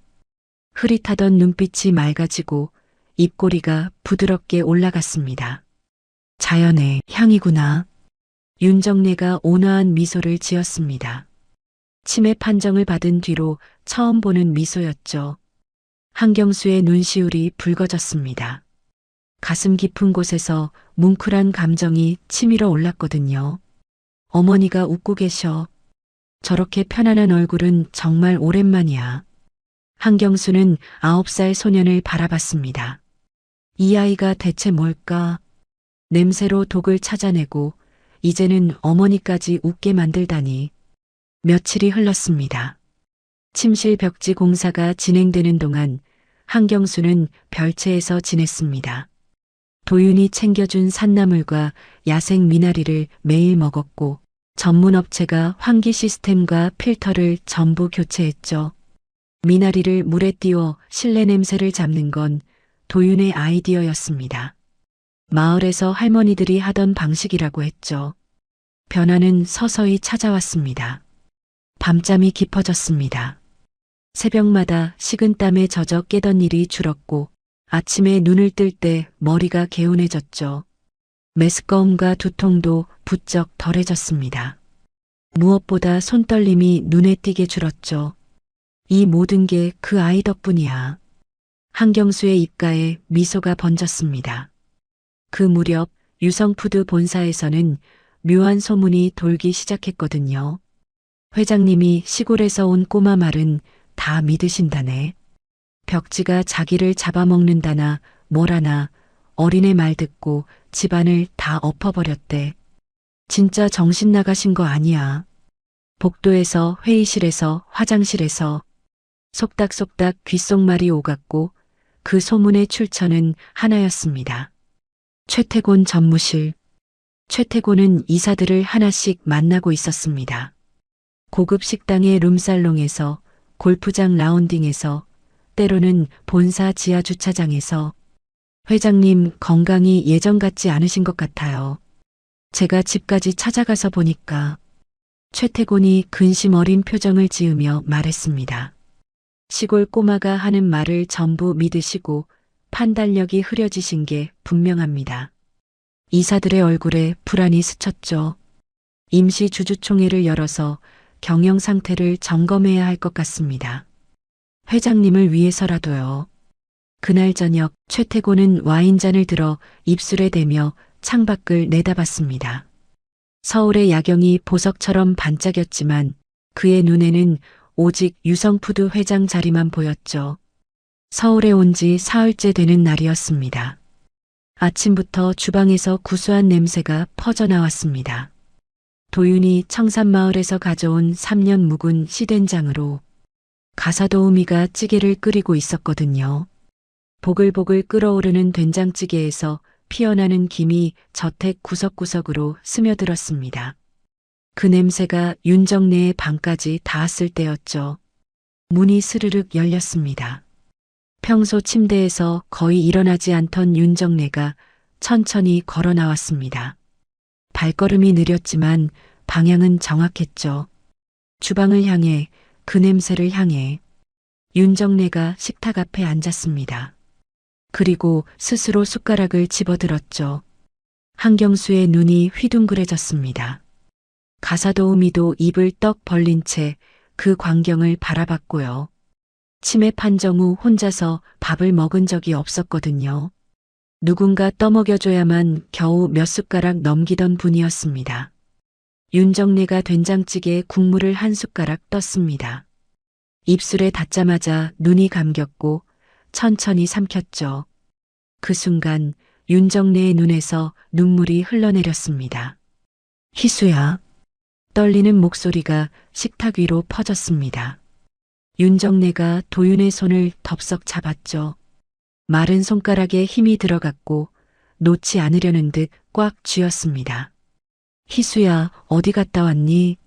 흐릿하던 눈빛이 맑아지고 입꼬리가 부드럽게 올라갔습니다. 자연의 향이구나. 윤정래가 온화한 미소를 지었습니다. 치매 판정을 받은 뒤로 처음 보는 미소였죠. 한경수의 눈시울이 붉어졌습니다. 가슴 깊은 곳에서 뭉클한 감정이 치밀어 올랐거든요. 어머니가 웃고 계셔. 저렇게 편안한 얼굴은 정말 오랜만이야. 한경수는 9살 소년을 바라봤습니다. 이 아이가 대체 뭘까? 냄새로 독을 찾아내고 이제는 어머니까지 웃게 만들다니. 며칠이 흘렀습니다. 침실 벽지 공사가 진행되는 동안 한경수는 별채에서 지냈습니다. 도윤이 챙겨준 산나물과 야생 미나리를 매일 먹었고 전문 업체가 환기 시스템과 필터를 전부 교체했죠. 미나리를 물에 띄워 실내 냄새를 잡는 건 도윤의 아이디어였습니다. 마을에서 할머니들이 하던 방식이라고 했죠. 변화는 서서히 찾아왔습니다. 밤잠이 깊어졌습니다. 새벽마다 식은땀에 젖어 깨던 일이 줄었고 아침에 눈을 뜰 때 머리가 개운해졌죠. 메스꺼움과 두통도 부쩍 덜해졌습니다. 무엇보다 손떨림이 눈에 띄게 줄었죠. 이 모든 게 그 아이 덕분이야. 한경수의 입가에 미소가 번졌습니다. 그 무렵 유성푸드 본사에서는 묘한 소문이 돌기 시작했거든요. 회장님이 시골에서 온 꼬마 말은 다 믿으신다네. 벽지가 자기를 잡아먹는다나 뭐라나 어린애 말 듣고 집안을 다 엎어버렸대. 진짜 정신 나가신 거 아니야. 복도에서 회의실에서 화장실에서 속닥속닥 귓속말이 오갔고 그 소문의 출처는 하나였습니다. 최태곤 전무실. 최태곤은 이사들을 하나씩 만나고 있었습니다. 고급 식당의 룸살롱에서 골프장 라운딩에서 때로는 본사 지하 주차장에서 회장님 건강이 예전 같지 않으신 것 같아요. 제가 집까지 찾아가서 보니까 최태곤이 근심 어린 표정을 지으며 말했습니다. 시골 꼬마가 하는 말을 전부 믿으시고 판단력이 흐려지신 게 분명합니다. 이사들의 얼굴에 불안이 스쳤죠. 임시 주주총회를 열어서 경영 상태를 점검해야 할 것 같습니다. 회장님을 위해서라도요. 그날 저녁 최태곤은 와인잔을 들어 입술에 대며 창밖을 내다봤습니다. 서울의 야경이 보석처럼 반짝였지만 그의 눈에는 오직 유성푸드 회장 자리만 보였죠. 서울에 온 지 사흘째 되는 날이었습니다. 아침부터 주방에서 구수한 냄새가 퍼져나왔습니다. 도윤이 청산마을에서 가져온 3년 묵은 시된장으로 가사도우미가 찌개를 끓이고 있었거든요. 보글보글 끓어오르는 된장찌개에서 피어나는 김이 저택 구석구석으로 스며들었습니다. 그 냄새가 윤정래의 방까지 닿았을 때였죠. 문이 스르륵 열렸습니다. 평소 침대에서 거의 일어나지 않던 윤정래가 천천히 걸어 나왔습니다. 발걸음이 느렸지만 방향은 정확했죠. 주방을 향해, 그 냄새를 향해. 윤정래가 식탁 앞에 앉았습니다. 그리고 스스로 숟가락을 집어들었죠. 한경수의 눈이 휘둥그레졌습니다. 가사도우미도 입을 떡 벌린 채 그 광경을 바라봤고요. 치매 판정 후 혼자서 밥을 먹은 적이 없었거든요. 누군가 떠먹여줘야만 겨우 몇 숟가락 넘기던 분이었습니다. 윤정래가 된장찌개에 국물을 한 숟가락 떴습니다. 입술에 닿자마자 눈이 감겼고 천천히 삼켰죠. 그 순간 윤정래의 눈에서 눈물이 흘러내렸습니다. 희수야. 떨리는 목소리가 식탁 위로 퍼졌습니다. 윤정래가 도윤의 손을 덥석 잡았죠. 마른 손가락에 힘이 들어갔고 놓지 않으려는 듯 꽉 쥐었습니다. 희수야, 어디 갔다 왔니?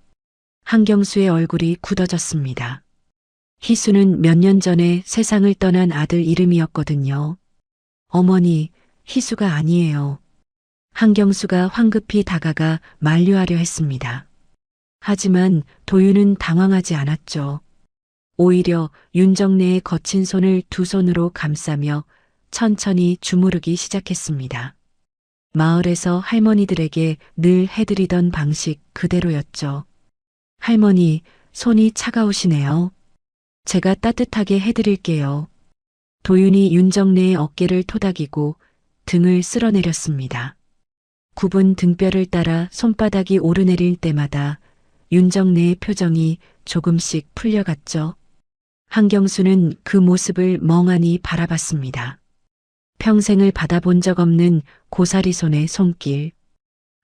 한경수의 얼굴이 굳어졌습니다. 희수는 몇 년 전에 세상을 떠난 아들 이름이었거든요. 어머니, 희수가 아니에요. 한경수가 황급히 다가가 만류하려 했습니다. 하지만 도윤은 당황하지 않았죠. 오히려 윤정래의 거친 손을 두 손으로 감싸며 천천히 주무르기 시작했습니다. 마을에서 할머니들에게 늘 해드리던 방식 그대로였죠. 할머니, 손이 차가우시네요. 제가 따뜻하게 해드릴게요. 도윤이 윤정래의 어깨를 토닥이고 등을 쓸어내렸습니다. 굽은 등뼈를 따라 손바닥이 오르내릴 때마다 윤정래의 표정이 조금씩 풀려갔죠. 한경수는 그 모습을 멍하니 바라봤습니다. 평생을 받아본 적 없는 고사리 손의 손길.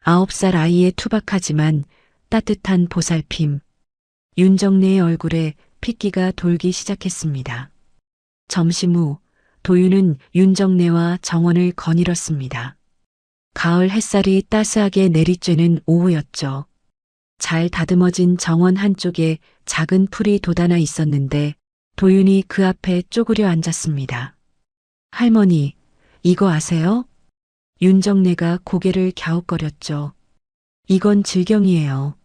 9살 아이의 투박하지만 따뜻한 보살핌. 윤정래의 얼굴에 핏기가 돌기 시작했습니다. 점심 후 도윤은 윤정래와 정원을 거닐었습니다. 가을 햇살이 따스하게 내리쬐는 오후였죠. 잘 다듬어진 정원 한쪽에 작은 풀이 돋아나 있었는데 도윤이 그 앞에 쪼그려 앉았습니다. 할머니, 이거 아세요? 윤정래가 고개를 갸웃거렸죠. 이건 질경이에요.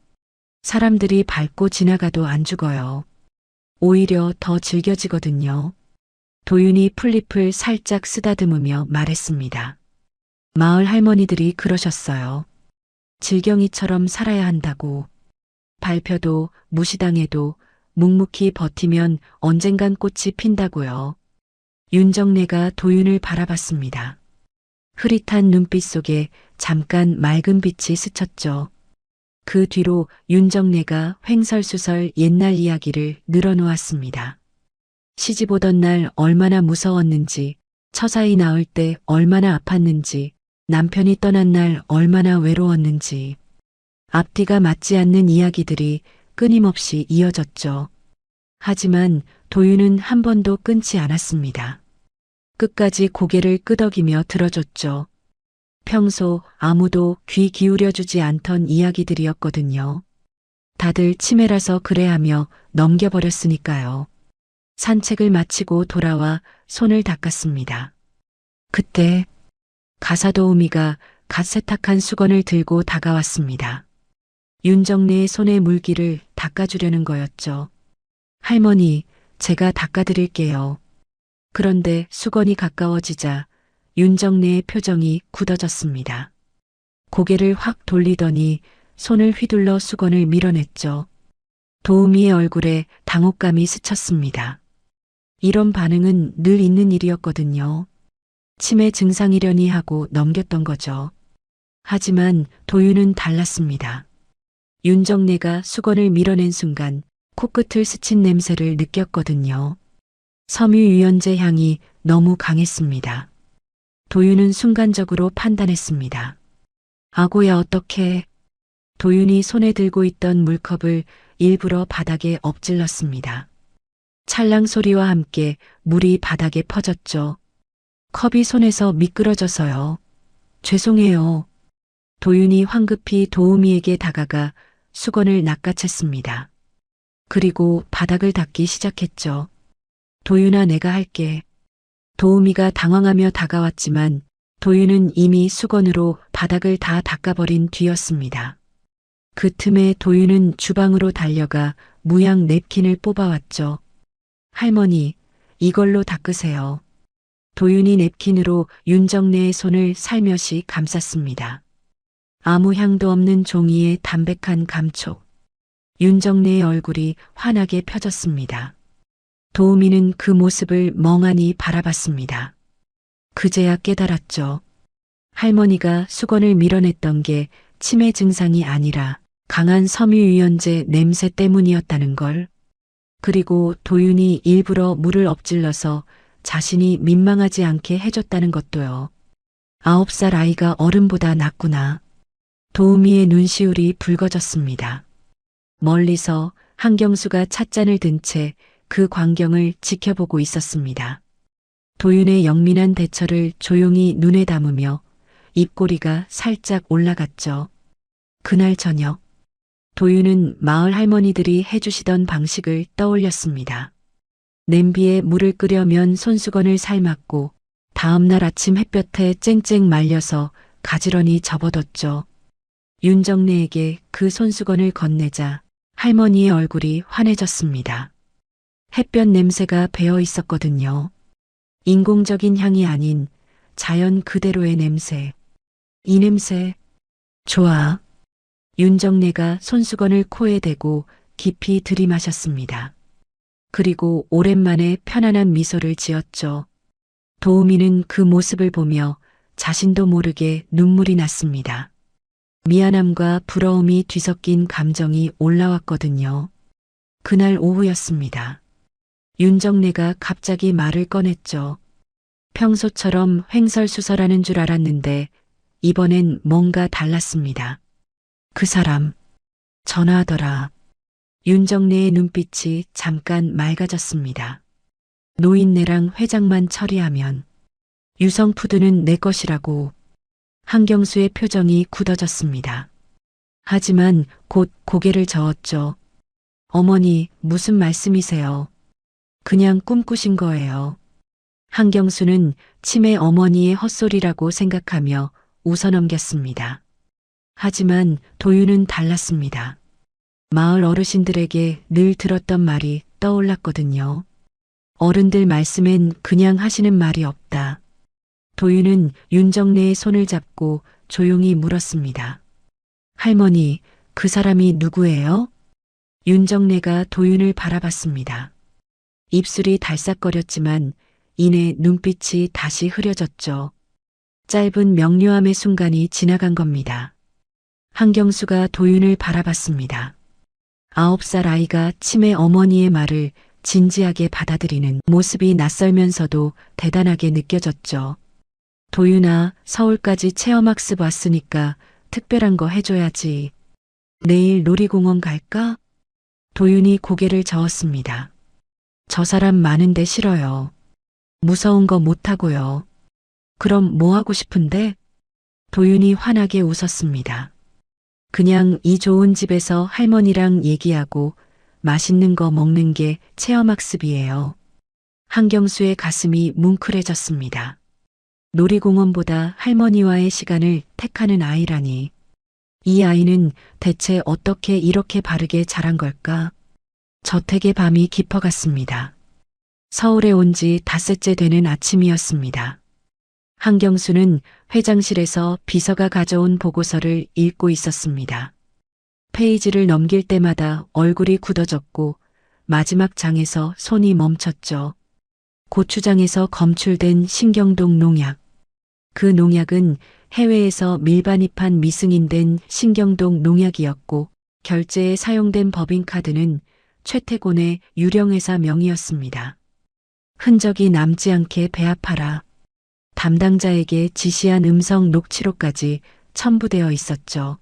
사람들이 밟고 지나가도 안 죽어요. 오히려 더 질겨지거든요. 도윤이 풀잎을 살짝 쓰다듬으며 말했습니다. 마을 할머니들이 그러셨어요. 질경이처럼 살아야 한다고. 밟혀도 무시당해도 묵묵히 버티면 언젠간 꽃이 핀다고요. 윤정래가 도윤을 바라봤습니다. 흐릿한 눈빛 속에 잠깐 맑은 빛이 스쳤죠. 그 뒤로 윤정래가 횡설수설 옛날 이야기를 늘어놓았습니다. 시집 오던 날 얼마나 무서웠는지, 처사이 나올 때 얼마나 아팠는지, 남편이 떠난 날 얼마나 외로웠는지. 앞뒤가 맞지 않는 이야기들이 끊임없이 이어졌죠. 하지만 도윤은 한 번도 끊지 않았습니다. 끝까지 고개를 끄덕이며 들어줬죠. 평소 아무도 귀 기울여주지 않던 이야기들이었거든요. 다들 치매라서 그래 하며 넘겨버렸으니까요. 산책을 마치고 돌아와 손을 닦았습니다. 그때 가사도우미가 갓 세탁한 수건을 들고 다가왔습니다. 윤정래의 손에 물기를 닦아주려는 거였죠. 할머니, 제가 닦아드릴게요. 그런데 수건이 가까워지자 윤정래의 표정이 굳어졌습니다. 고개를 확 돌리더니 손을 휘둘러 수건을 밀어냈죠. 도우미의 얼굴에 당혹감이 스쳤습니다. 이런 반응은 늘 있는 일이었거든요. 치매 증상이려니 하고 넘겼던 거죠. 하지만 도윤은 달랐습니다. 윤정래가 수건을 밀어낸 순간 코끝을 스친 냄새를 느꼈거든요. 섬유유연제 향이 너무 강했습니다. 도윤은 순간적으로 판단했습니다. 아고야 어떡해. 도윤이 손에 들고 있던 물컵을 일부러 바닥에 엎질렀습니다. 찰랑 소리와 함께 물이 바닥에 퍼졌죠. 컵이 손에서 미끄러져서요. 죄송해요. 도윤이 황급히 도우미에게 다가가 수건을 낚아챘습니다. 그리고 바닥을 닦기 시작했죠. 도윤아, 내가 할게. 도우미가 당황하며 다가왔지만 도윤은 이미 수건으로 바닥을 다 닦아버린 뒤였습니다. 그 틈에 도윤은 주방으로 달려가 무양 냅킨을 뽑아왔죠. 할머니, 이걸로 닦으세요. 도윤이 냅킨으로 윤정래의 손을 살며시 감쌌습니다. 아무 향도 없는 종이의 담백한 감촉. 윤정래의 얼굴이 환하게 펴졌습니다. 도우미는 그 모습을 멍하니 바라봤습니다. 그제야 깨달았죠. 할머니가 수건을 밀어냈던 게 치매 증상이 아니라 강한 섬유유연제 냄새 때문이었다는 걸. 그리고 도윤이 일부러 물을 엎질러서 자신이 민망하지 않게 해줬다는 것도요. 9살 아이가 어른보다 낫구나. 도우미의 눈시울이 붉어졌습니다. 멀리서 한경수가 찻잔을 든 채 그 광경을 지켜보고 있었습니다. 도윤의 영민한 대처를 조용히 눈에 담으며 입꼬리가 살짝 올라갔죠. 그날 저녁, 도윤은 마을 할머니들이 해주시던 방식을 떠올렸습니다. 냄비에 물을 끓여면 손수건을 삶았고 다음날 아침 햇볕에 쨍쨍 말려서 가지런히 접어뒀죠. 윤정래에게 그 손수건을 건네자 할머니의 얼굴이 환해졌습니다. 햇볕 냄새가 배어 있었거든요. 인공적인 향이 아닌 자연 그대로의 냄새. 이 냄새, 좋아. 윤정래가 손수건을 코에 대고 깊이 들이마셨습니다. 그리고 오랜만에 편안한 미소를 지었죠. 도우미는 그 모습을 보며 자신도 모르게 눈물이 났습니다. 미안함과 부러움이 뒤섞인 감정이 올라왔거든요. 그날 오후였습니다. 윤정래가 갑자기 말을 꺼냈죠. 평소처럼 횡설수설하는 줄 알았는데 이번엔 뭔가 달랐습니다. 그 사람, 전화하더라. 윤정래의 눈빛이 잠깐 맑아졌습니다. 노인네랑 회장만 처리하면 유성푸드는 내 것이라고. 한경수의 표정이 굳어졌습니다. 하지만 곧 고개를 저었죠. 어머니, 무슨 말씀이세요? 그냥 꿈꾸신 거예요. 한경수는 치매 어머니의 헛소리라고 생각하며 웃어넘겼습니다. 하지만 도윤은 달랐습니다. 마을 어르신들에게 늘 들었던 말이 떠올랐거든요. 어른들 말씀엔 그냥 하시는 말이 없다. 도윤은 윤정래의 손을 잡고 조용히 물었습니다. 할머니, 그 사람이 누구예요? 윤정래가 도윤을 바라봤습니다. 입술이 달싹거렸지만 이내 눈빛이 다시 흐려졌죠. 짧은 명료함의 순간이 지나간 겁니다. 한경수가 도윤을 바라봤습니다. 9살 아이가 치매 어머니의 말을 진지하게 받아들이는 모습이 낯설면서도 대단하게 느껴졌죠. 도윤아, 서울까지 체험학습 왔으니까 특별한 거 해줘야지. 내일 놀이공원 갈까? 도윤이 고개를 저었습니다. 저 사람 많은데 싫어요. 무서운 거 못하고요. 그럼 뭐 하고 싶은데? 도윤이 환하게 웃었습니다. 그냥 이 좋은 집에서 할머니랑 얘기하고 맛있는 거 먹는 게 체험학습이에요. 한경수의 가슴이 뭉클해졌습니다. 놀이공원보다 할머니와의 시간을 택하는 아이라니. 이 아이는 대체 어떻게 이렇게 바르게 자란 걸까? 저택의 밤이 깊어갔습니다. 서울에 온 지 닷새째 되는 아침이었습니다. 한경수는 회장실에서 비서가 가져온 보고서를 읽고 있었습니다. 페이지를 넘길 때마다 얼굴이 굳어졌고 마지막 장에서 손이 멈췄죠. 고추장에서 검출된 신경동 농약. 그 농약은 해외에서 밀반입한 미승인된 신경동 농약이었고 결제에 사용된 법인카드는 최태곤의 유령회사 명의였습니다. 흔적이 남지 않게 배합하라. 담당자에게 지시한 음성 녹취록까지 첨부되어 있었죠.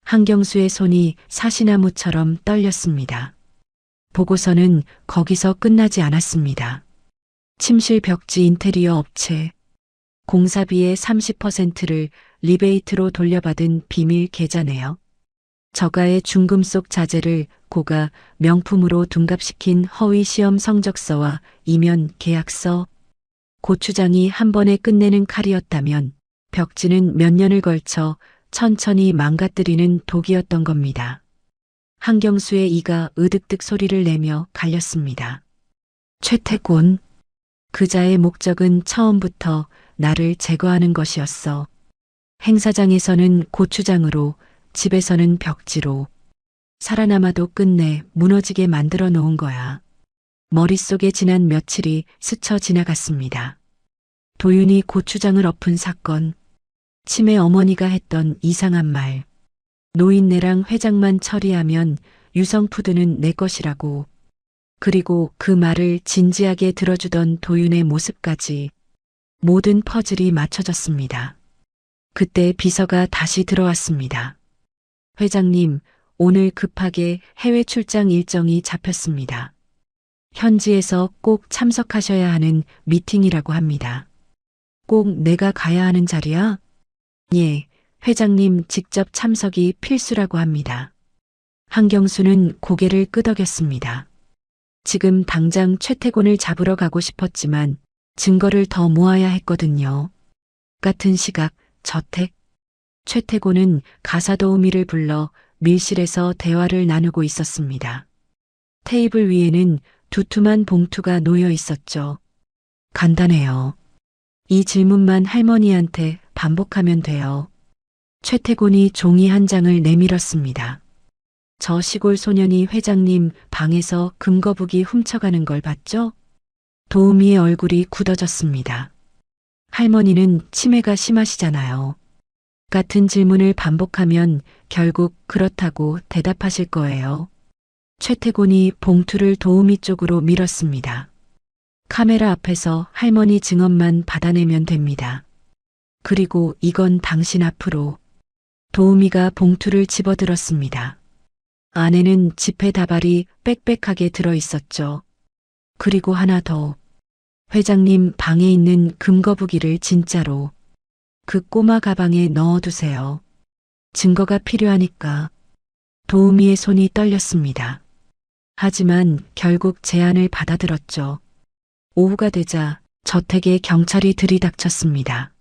한경수의 손이 사시나무처럼 떨렸습니다. 보고서는 거기서 끝나지 않았습니다. 침실 벽지 인테리어 업체, 공사비의 30%를 리베이트로 돌려받은 비밀 계좌 내역, 저가의 중금속 자재를 고가 명품으로 둔갑시킨 허위 시험 성적서와 이면 계약서, 고추장이 한 번에 끝내는 칼이었다면 벽지는 몇 년을 걸쳐 천천히 망가뜨리는 독이었던 겁니다. 한경수의 이가 으득득 소리를 내며 갈렸습니다. 최태곤, 그자의 목적은 처음부터 나를 제거하는 것이었어. 행사장에서는 고추장으로, 집에서는 벽지로. 살아남아도 끝내 무너지게 만들어 놓은 거야. 머릿속에 지난 며칠이 스쳐 지나갔습니다. 도윤이 고추장을 엎은 사건, 치매 어머니가 했던 이상한 말, 노인네랑 회장만 처리하면 유성푸드는 내 것이라고. 그리고 그 말을 진지하게 들어주던 도윤의 모습까지 모든 퍼즐이 맞춰졌습니다. 그때 비서가 다시 들어왔습니다. 회장님, 오늘 급하게 해외 출장 일정이 잡혔습니다. 현지에서 꼭 참석하셔야 하는 미팅이라고 합니다. 꼭 내가 가야 하는 자리야? 예, 회장님 직접 참석이 필수라고 합니다. 한경수는 고개를 끄덕였습니다. 지금 당장 최태곤을 잡으러 가고 싶었지만 증거를 더 모아야 했거든요. 같은 시각, 저택. 최태곤은 가사도우미를 불러 밀실에서 대화를 나누고 있었습니다. 테이블 위에는 두툼한 봉투가 놓여 있었죠. 간단해요. 이 질문만 할머니한테 반복하면 돼요. 최태곤이 종이 한 장을 내밀었습니다. 저 시골 소년이 회장님 방에서 금거북이 훔쳐가는 걸 봤죠? 도우미의 얼굴이 굳어졌습니다. 할머니는 치매가 심하시잖아요. 같은 질문을 반복하면 결국 그렇다고 대답하실 거예요. 최태곤이 봉투를 도우미 쪽으로 밀었습니다. 카메라 앞에서 할머니 증언만 받아내면 됩니다. 그리고 이건 당신 앞으로. 도우미가 봉투를 집어들었습니다. 안에는 지폐 다발이 빽빽하게 들어 있었죠. 그리고 하나 더. 회장님 방에 있는 금거북이를 진짜로 그 꼬마 가방에 넣어두세요. 증거가 필요하니까. 도우미의 손이 떨렸습니다. 하지만 결국 제안을 받아들었죠. 오후가 되자 저택에 경찰이 들이닥쳤습니다.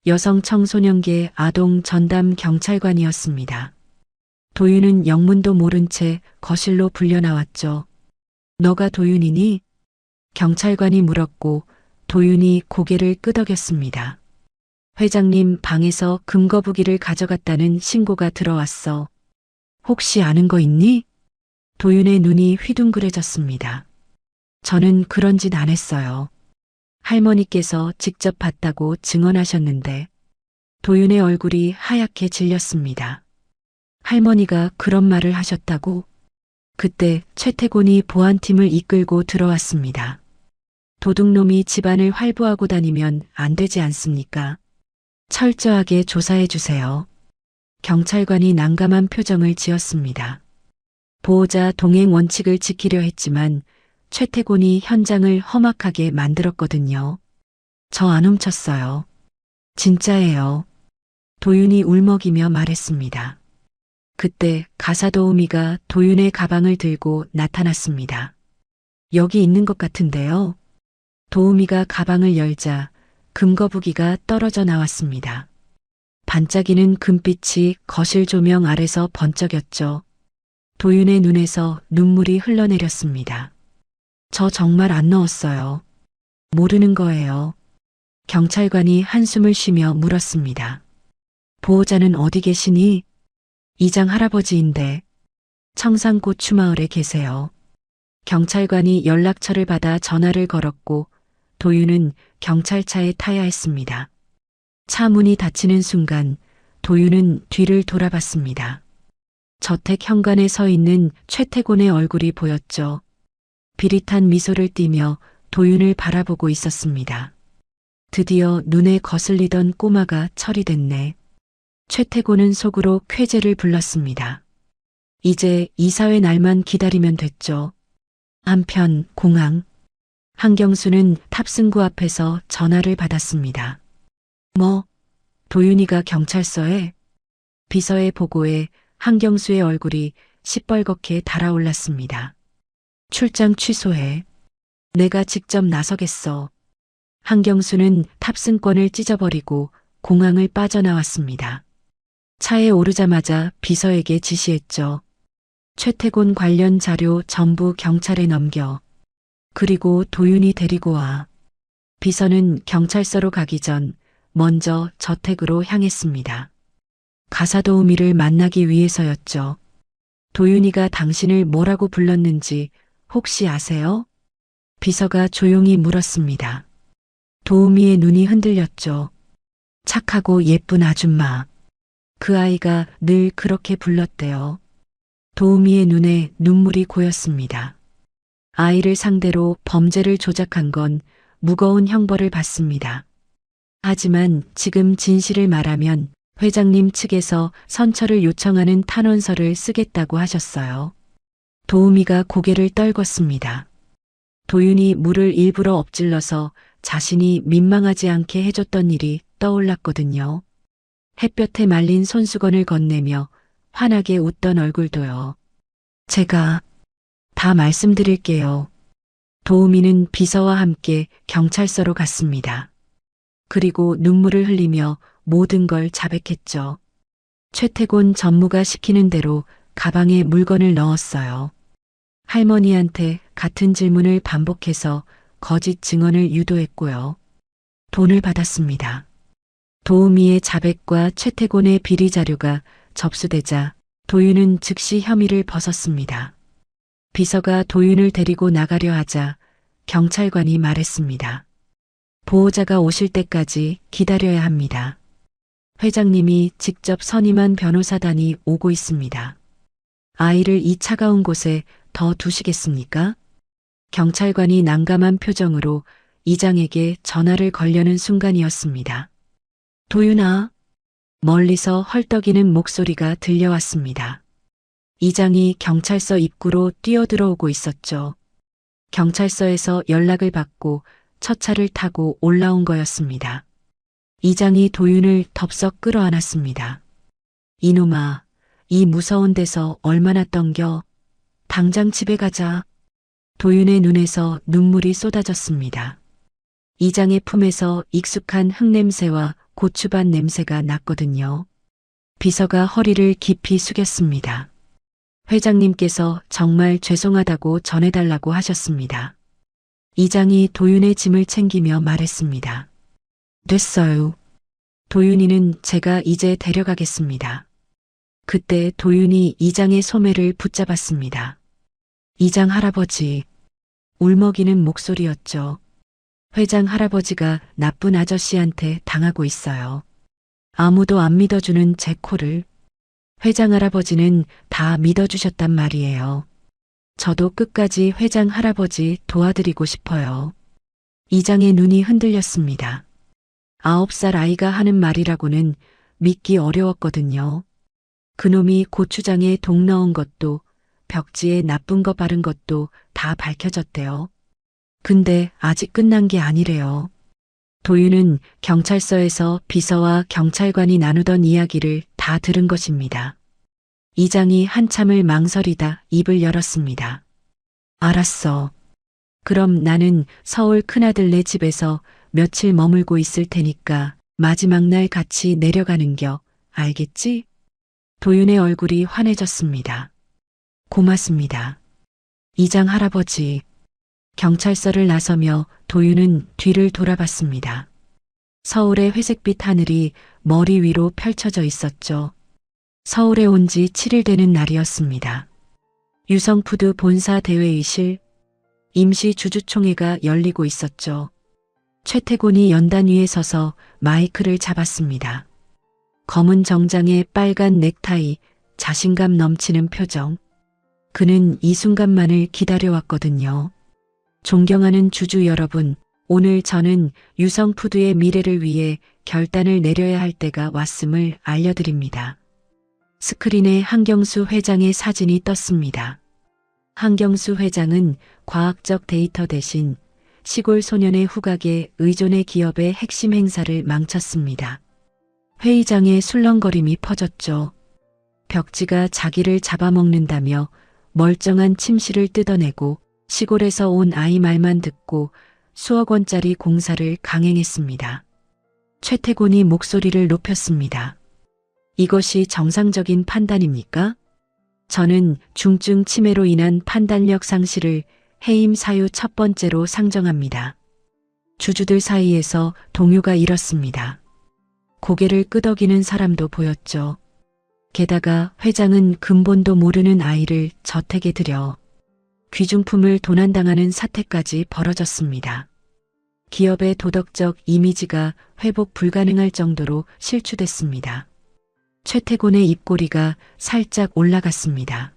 여성 청소년계 아동 전담 경찰관이었습니다. 도윤은 영문도 모른 채 거실로 불려나왔죠. 너가 도윤이니? 경찰관이 물었고 도윤이 고개를 끄덕였습니다. 회장님 방에서 금거북이를 가져갔다는 신고가 들어왔어. 혹시 아는 거 있니? 도윤의 눈이 휘둥그레졌습니다. 저는 그런 짓 안 했어요. 할머니께서 직접 봤다고 증언하셨는데 도윤의 얼굴이 하얗게 질렸습니다. 할머니가 그런 말을 하셨다고? 그때 최태곤이 보안팀을 이끌고 들어왔습니다. 도둑놈이 집안을 활보하고 다니면 안 되지 않습니까? 철저하게 조사해 주세요. 경찰관이 난감한 표정을 지었습니다. 보호자 동행 원칙을 지키려 했지만 최태곤이 현장을 험악하게 만들었거든요. 저 안 훔쳤어요. 진짜예요. 도윤이 울먹이며 말했습니다. 그때 가사도우미가 도윤의 가방을 들고 나타났습니다. 여기 있는 것 같은데요. 도우미가 가방을 열자 금거북이가 떨어져 나왔습니다. 반짝이는 금빛이 거실 조명 아래서 번쩍였죠. 도윤의 눈에서 눈물이 흘러내렸습니다. 저 정말 안 넣었어요. 모르는 거예요. 경찰관이 한숨을 쉬며 물었습니다. 보호자는 어디 계시니? 이장 할아버지인데 청산고추마을에 계세요. 경찰관이 연락처를 받아 전화를 걸었고 도윤은 경찰차에 타야 했습니다. 차 문이 닫히는 순간 도윤은 뒤를 돌아봤습니다. 저택 현관에 서 있는 최태곤의 얼굴이 보였죠. 비릿한 미소를 띠며 도윤을 바라보고 있었습니다. 드디어 눈에 거슬리던 꼬마가 처리됐네. 최태곤은 속으로 쾌재를 불렀습니다. 이제 이사회 날만 기다리면 됐죠. 한편 공항. 한경수는 탑승구 앞에서 전화를 받았습니다. 뭐? 도윤이가 경찰서에? 비서의 보고에 한경수의 얼굴이 시뻘겋게 달아올랐습니다. 출장 취소해. 내가 직접 나서겠어. 한경수는 탑승권을 찢어버리고 공항을 빠져나왔습니다. 차에 오르자마자 비서에게 지시했죠. 최태곤 관련 자료 전부 경찰에 넘겨. 그리고 도윤이 데리고 와. 비서는 경찰서로 가기 전 먼저 저택으로 향했습니다. 가사도우미를 만나기 위해서였죠. 도윤이가 당신을 뭐라고 불렀는지 혹시 아세요? 비서가 조용히 물었습니다. 도우미의 눈이 흔들렸죠. 착하고 예쁜 아줌마. 그 아이가 늘 그렇게 불렀대요. 도우미의 눈에 눈물이 고였습니다. 아이를 상대로 범죄를 조작한 건 무거운 형벌을 받습니다. 하지만 지금 진실을 말하면 회장님 측에서 선처를 요청하는 탄원서를 쓰겠다고 하셨어요. 도우미가 고개를 떨궜습니다. 도윤이 물을 일부러 엎질러서 자신이 민망하지 않게 해줬던 일이 떠올랐거든요. 햇볕에 말린 손수건을 건네며 환하게 웃던 얼굴도요. 제가 다 말씀드릴게요. 도우미는 비서와 함께 경찰서로 갔습니다. 그리고 눈물을 흘리며 모든 걸 자백했죠. 최태곤 전무가 시키는 대로 가방에 물건을 넣었어요. 할머니한테 같은 질문을 반복해서 거짓 증언을 유도했고요. 돈을 받았습니다. 도우미의 자백과 최태곤의 비리 자료가 접수되자 도윤은 즉시 혐의를 벗었습니다. 비서가 도윤을 데리고 나가려 하자 경찰관이 말했습니다. 보호자가 오실 때까지 기다려야 합니다. 회장님이 직접 선임한 변호사단이 오고 있습니다. 아이를 이 차가운 곳에 더 두시겠습니까? 경찰관이 난감한 표정으로 이장에게 전화를 걸려는 순간이었습니다. 도윤아, 멀리서 헐떡이는 목소리가 들려왔습니다. 이장이 경찰서 입구로 뛰어들어오고 있었죠. 경찰서에서 연락을 받고 첫 차를 타고 올라온 거였습니다. 이장이 도윤을 덥석 끌어안았습니다. 이놈아, 이 무서운 데서 얼마나 떵겨. 당장 집에 가자. 도윤의 눈에서 눈물이 쏟아졌습니다. 이장의 품에서 익숙한 흙냄새와 고추밭 냄새가 났거든요. 비서가 허리를 깊이 숙였습니다. 회장님께서 정말 죄송하다고 전해달라고 하셨습니다. 이장이 도윤의 짐을 챙기며 말했습니다. 됐어요. 도윤이는 제가 이제 데려가겠습니다. 그때 도윤이 이장의 소매를 붙잡았습니다. 이장 할아버지, 울먹이는 목소리였죠. 회장 할아버지가 나쁜 아저씨한테 당하고 있어요. 아무도 안 믿어주는 제 코를 회장 할아버지는 다 믿어주셨단 말이에요. 저도 끝까지 회장 할아버지 도와드리고 싶어요. 이장의 눈이 흔들렸습니다. 9살 아이가 하는 말이라고는 믿기 어려웠거든요. 그놈이 고추장에 독 넣은 것도 벽지에 나쁜 거 바른 것도 다 밝혀졌대요. 근데 아직 끝난 게 아니래요. 도윤은 경찰서에서 비서와 경찰관이 나누던 이야기를 다 들은 것입니다. 이장이 한참을 망설이다 입을 열었습니다. 알았어. 그럼 나는 서울 큰아들네 집에서 며칠 머물고 있을 테니까 마지막 날 같이 내려가는겨. 알겠지? 도윤의 얼굴이 환해졌습니다. 고맙습니다. 이장 할아버지. 경찰서를 나서며 도윤은 뒤를 돌아봤습니다. 서울의 회색빛 하늘이 머리 위로 펼쳐져 있었죠. 서울에 온 지 7일 되는 날이었습니다. 유성푸드 본사 대회의실 임시 주주총회가 열리고 있었죠. 최태곤이 연단 위에 서서 마이크를 잡았습니다. 검은 정장에 빨간 넥타이, 자신감 넘치는 표정. 그는 이 순간만을 기다려왔거든요. 존경하는 주주 여러분, 오늘 저는 유성푸드의 미래를 위해 결단을 내려야 할 때가 왔음을 알려드립니다. 스크린에 한경수 회장의 사진이 떴습니다. 한경수 회장은 과학적 데이터 대신 시골 소년의 후각에 의존해 기업의 핵심 행사를 망쳤습니다. 회의장에 술렁거림이 퍼졌죠. 벽지가 자기를 잡아먹는다며 멀쩡한 침실을 뜯어내고 시골에서 온 아이 말만 듣고 수억 원짜리 공사를 강행했습니다. 최태곤이 목소리를 높였습니다. 이것이 정상적인 판단입니까? 저는 중증 치매로 인한 판단력 상실을 해임 사유 첫 번째로 상정합니다. 주주들 사이에서 동요가 일었습니다. 고개를 끄덕이는 사람도 보였죠. 게다가 회장은 근본도 모르는 아이를 저택에 들여 귀중품을 도난당하는 사태까지 벌어졌습니다. 기업의 도덕적 이미지가 회복 불가능할 정도로 실추됐습니다. 최태곤의 입꼬리가 살짝 올라갔습니다.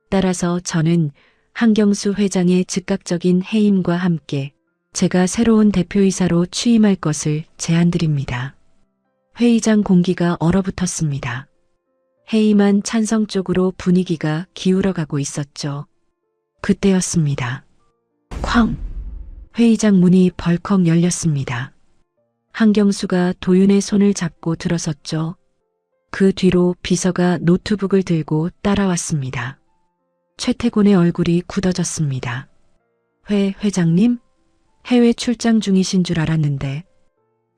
따라서 저는 한경수 회장의 즉각적인 해임과 함께 제가 새로운 대표이사로 취임할 것을 제안드립니다. 회의장 공기가 얼어붙었습니다. 해이만 찬성 쪽으로 분위기가 기울어가고 있었죠. 그때였습니다. 쾅! 회의장 문이 벌컥 열렸습니다. 한경수가 도윤의 손을 잡고 들어섰죠. 그 뒤로 비서가 노트북을 들고 따라왔습니다. 최태곤의 얼굴이 굳어졌습니다. 회장님? 해외 출장 중이신 줄 알았는데.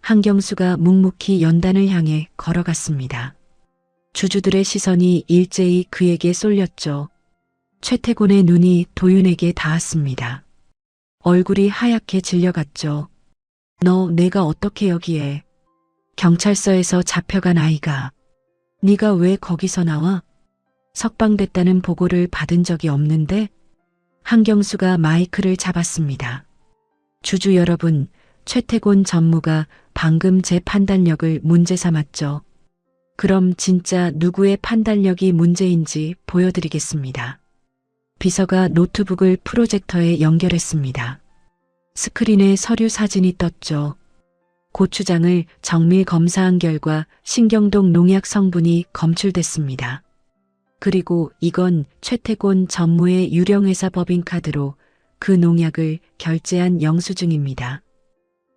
한경수가 묵묵히 연단을 향해 걸어갔습니다. 주주들의 시선이 일제히 그에게 쏠렸죠. 최태곤의 눈이 도윤에게 닿았습니다. 얼굴이 하얗게 질려갔죠. 너 내가 어떻게 여기에? 경찰서에서 잡혀간 아이가. 네가 왜 거기서 나와? 석방됐다는 보고를 받은 적이 없는데? 한경수가 마이크를 잡았습니다. 주주 여러분, 최태곤 전무가 방금 제 판단력을 문제 삼았죠. 그럼 진짜 누구의 판단력이 문제인지 보여드리겠습니다. 비서가 노트북을 프로젝터에 연결했습니다. 스크린에 서류 사진이 떴죠. 고추장을 정밀 검사한 결과 신경독 농약 성분이 검출됐습니다. 그리고 이건 최태곤 전무의 유령회사 법인카드로 그 농약을 결제한 영수증입니다.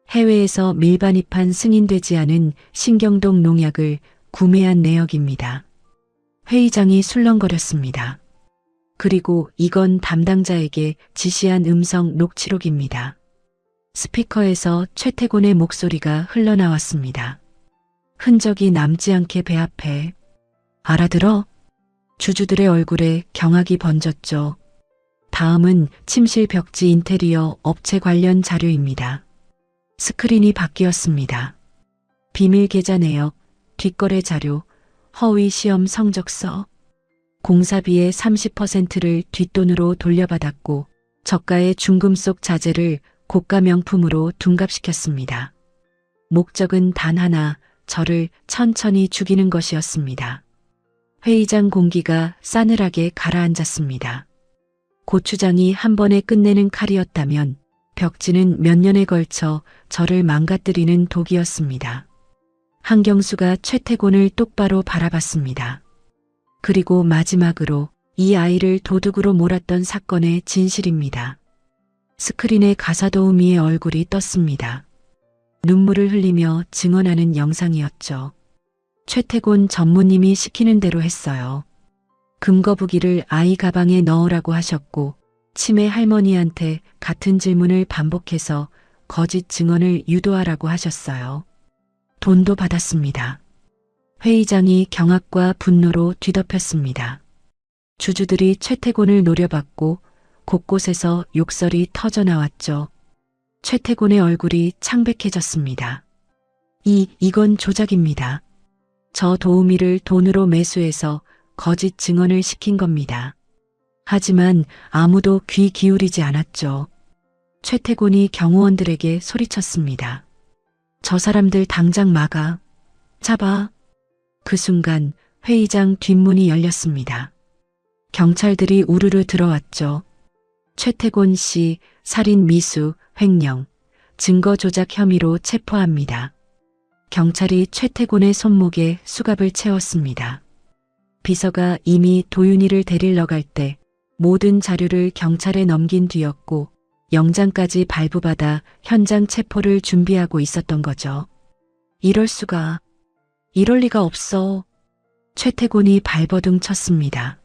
해외에서 밀반입한 승인되지 않은 신경독 농약을 구매한 내역입니다. 회의장이 술렁거렸습니다. 그리고 이건 담당자에게 지시한 음성 녹취록입니다. 스피커에서 최태곤의 목소리가 흘러나왔습니다. 흔적이 남지 않게 배합해. 알아들어? 주주들의 얼굴에 경악이 번졌죠. 다음은 침실 벽지 인테리어 업체 관련 자료입니다. 스크린이 바뀌었습니다. 비밀 계좌 내역, 뒷거래 자료, 허위 시험 성적서. 공사비의 30%를 뒷돈으로 돌려받았고 저가의 중금속 자재를 고가 명품으로 둔갑시켰습니다. 목적은 단 하나, 저를 천천히 죽이는 것이었습니다. 회의장 공기가 싸늘하게 가라앉았습니다. 고추장이 한 번에 끝내는 칼이었다면 벽지는 몇 년에 걸쳐 저를 망가뜨리는 독이었습니다. 한경수가 최태곤을 똑바로 바라봤습니다. 그리고 마지막으로 이 아이를 도둑으로 몰았던 사건의 진실입니다. 스크린에 가사도우미의 얼굴이 떴습니다. 눈물을 흘리며 증언하는 영상이었죠. 최태곤 전무님이 시키는 대로 했어요. 금거북이를 아이 가방에 넣으라고 하셨고 치매 할머니한테 같은 질문을 반복해서 거짓 증언을 유도하라고 하셨어요. 돈도 받았습니다. 회의장이 경악과 분노로 뒤덮였습니다. 주주들이 최태곤을 노려봤고 곳곳에서 욕설이 터져나왔죠. 최태곤의 얼굴이 창백해졌습니다. 이건 조작입니다. 저 도우미를 돈으로 매수해서 거짓 증언을 시킨 겁니다. 하지만 아무도 귀 기울이지 않았죠. 최태곤이 경호원들에게 소리쳤습니다. 저 사람들 당장 막아. 잡아. 그 순간 회의장 뒷문이 열렸습니다. 경찰들이 우르르 들어왔죠. 최태곤 씨 살인 미수, 횡령, 증거 조작 혐의로 체포합니다. 경찰이 최태곤의 손목에 수갑을 채웠습니다. 비서가 이미 도윤이를 데리러 갈 때 모든 자료를 경찰에 넘긴 뒤였고 영장까지 발부받아 현장 체포를 준비하고 있었던 거죠. 이럴 수가. 이럴 리가 없어. 최태곤이 발버둥 쳤습니다.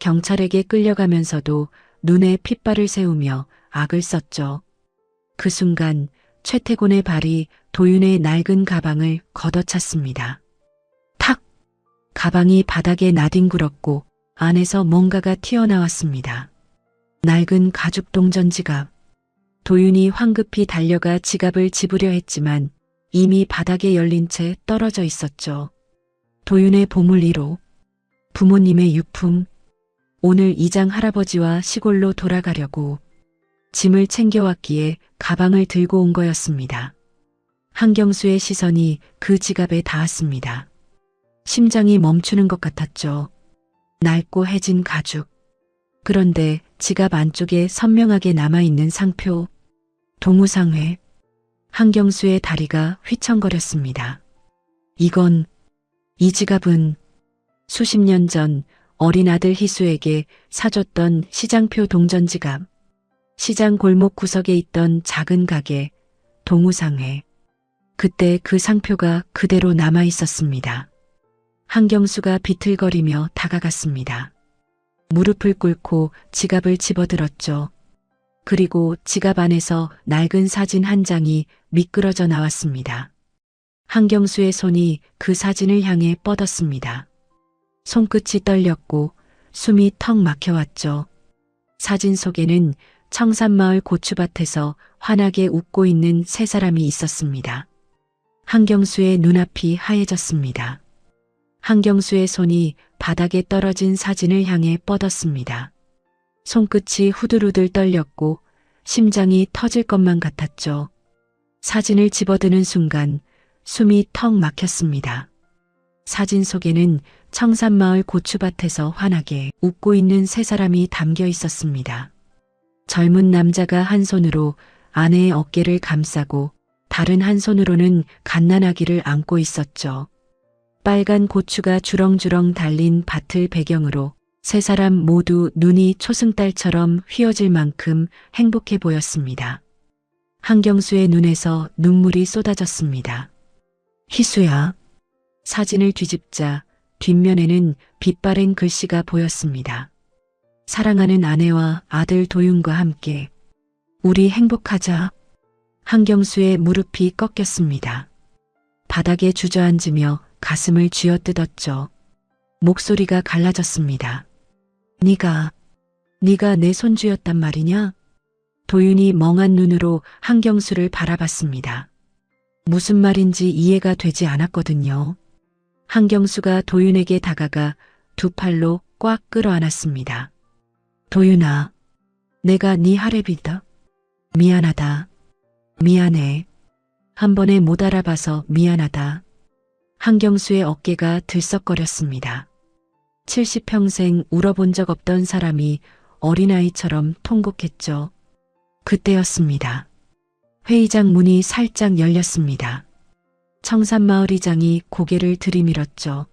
경찰에게 끌려가면서도 눈에 핏발을 세우며 악을 썼죠. 그 순간 최태곤의 발이 도윤의 낡은 가방을 걷어찼습니다. 탁! 가방이 바닥에 나뒹굴었고 안에서 뭔가가 튀어나왔습니다. 낡은 가죽 동전 지갑. 도윤이 황급히 달려가 지갑을 집으려 했지만 이미 바닥에 열린 채 떨어져 있었죠. 도윤의 보물 1호. 부모님의 유품. 오늘 이장 할아버지와 시골로 돌아가려고 짐을 챙겨왔기에 가방을 들고 온 거였습니다. 한경수의 시선이 그 지갑에 닿았습니다. 심장이 멈추는 것 같았죠. 낡고 해진 가죽. 그런데 지갑 안쪽에 선명하게 남아있는 상표. 동우상회. 한경수의 다리가 휘청거렸습니다. 이 지갑은 수십 년 전 어린 아들 희수에게 사줬던 시장표 동전 지갑. 시장 골목 구석에 있던 작은 가게, 동우상회. 그때 그 상표가 그대로 남아 있었습니다. 한경수가 비틀거리며 다가갔습니다. 무릎을 꿇고 지갑을 집어들었죠. 그리고 지갑 안에서 낡은 사진 한 장이 미끄러져 나왔습니다. 한경수의 손이 그 사진을 향해 뻗었습니다. 손끝이 떨렸고 숨이 턱 막혀왔죠. 사진 속에는 청산마을 고추밭에서 환하게 웃고 있는 세 사람이 있었습니다. 한경수의 눈앞이 하얘졌습니다. 한경수의 손이 바닥에 떨어진 사진을 향해 뻗었습니다. 손끝이 후들후들 떨렸고 심장이 터질 것만 같았죠. 사진을 집어드는 순간 숨이 턱 막혔습니다. 사진 속에는 청산마을 고추밭에서 환하게 웃고 있는 세 사람이 담겨 있었습니다. 젊은 남자가 한 손으로 아내의 어깨를 감싸고 다른 한 손으로는 갓난아기를 안고 있었죠. 빨간 고추가 주렁주렁 달린 밭을 배경으로 세 사람 모두 눈이 초승달처럼 휘어질 만큼 행복해 보였습니다. 한경수의 눈에서 눈물이 쏟아졌습니다. 희수야. 사진을 뒤집자 뒷면에는 빛바랜 글씨가 보였습니다. 사랑하는 아내와 아들 도윤과 함께 우리 행복하자. 한경수의 무릎이 꺾였습니다. 바닥에 주저앉으며 가슴을 쥐어뜯었죠. 목소리가 갈라졌습니다. 네가 내 손주였단 말이냐? 도윤이 멍한 눈으로 한경수를 바라봤습니다. 무슨 말인지 이해가 되지 않았거든요. 한경수가 도윤에게 다가가 두 팔로 꽉 끌어안았습니다. 도윤아, 내가 네 할애비다. 미안하다. 미안해. 한 번에 못 알아봐서 미안하다. 한경수의 어깨가 들썩거렸습니다. 70평생 울어본 적 없던 사람이 어린아이처럼 통곡했죠. 그때였습니다. 회의장 문이 살짝 열렸습니다. 청산마을 이장이 고개를 들이밀었죠.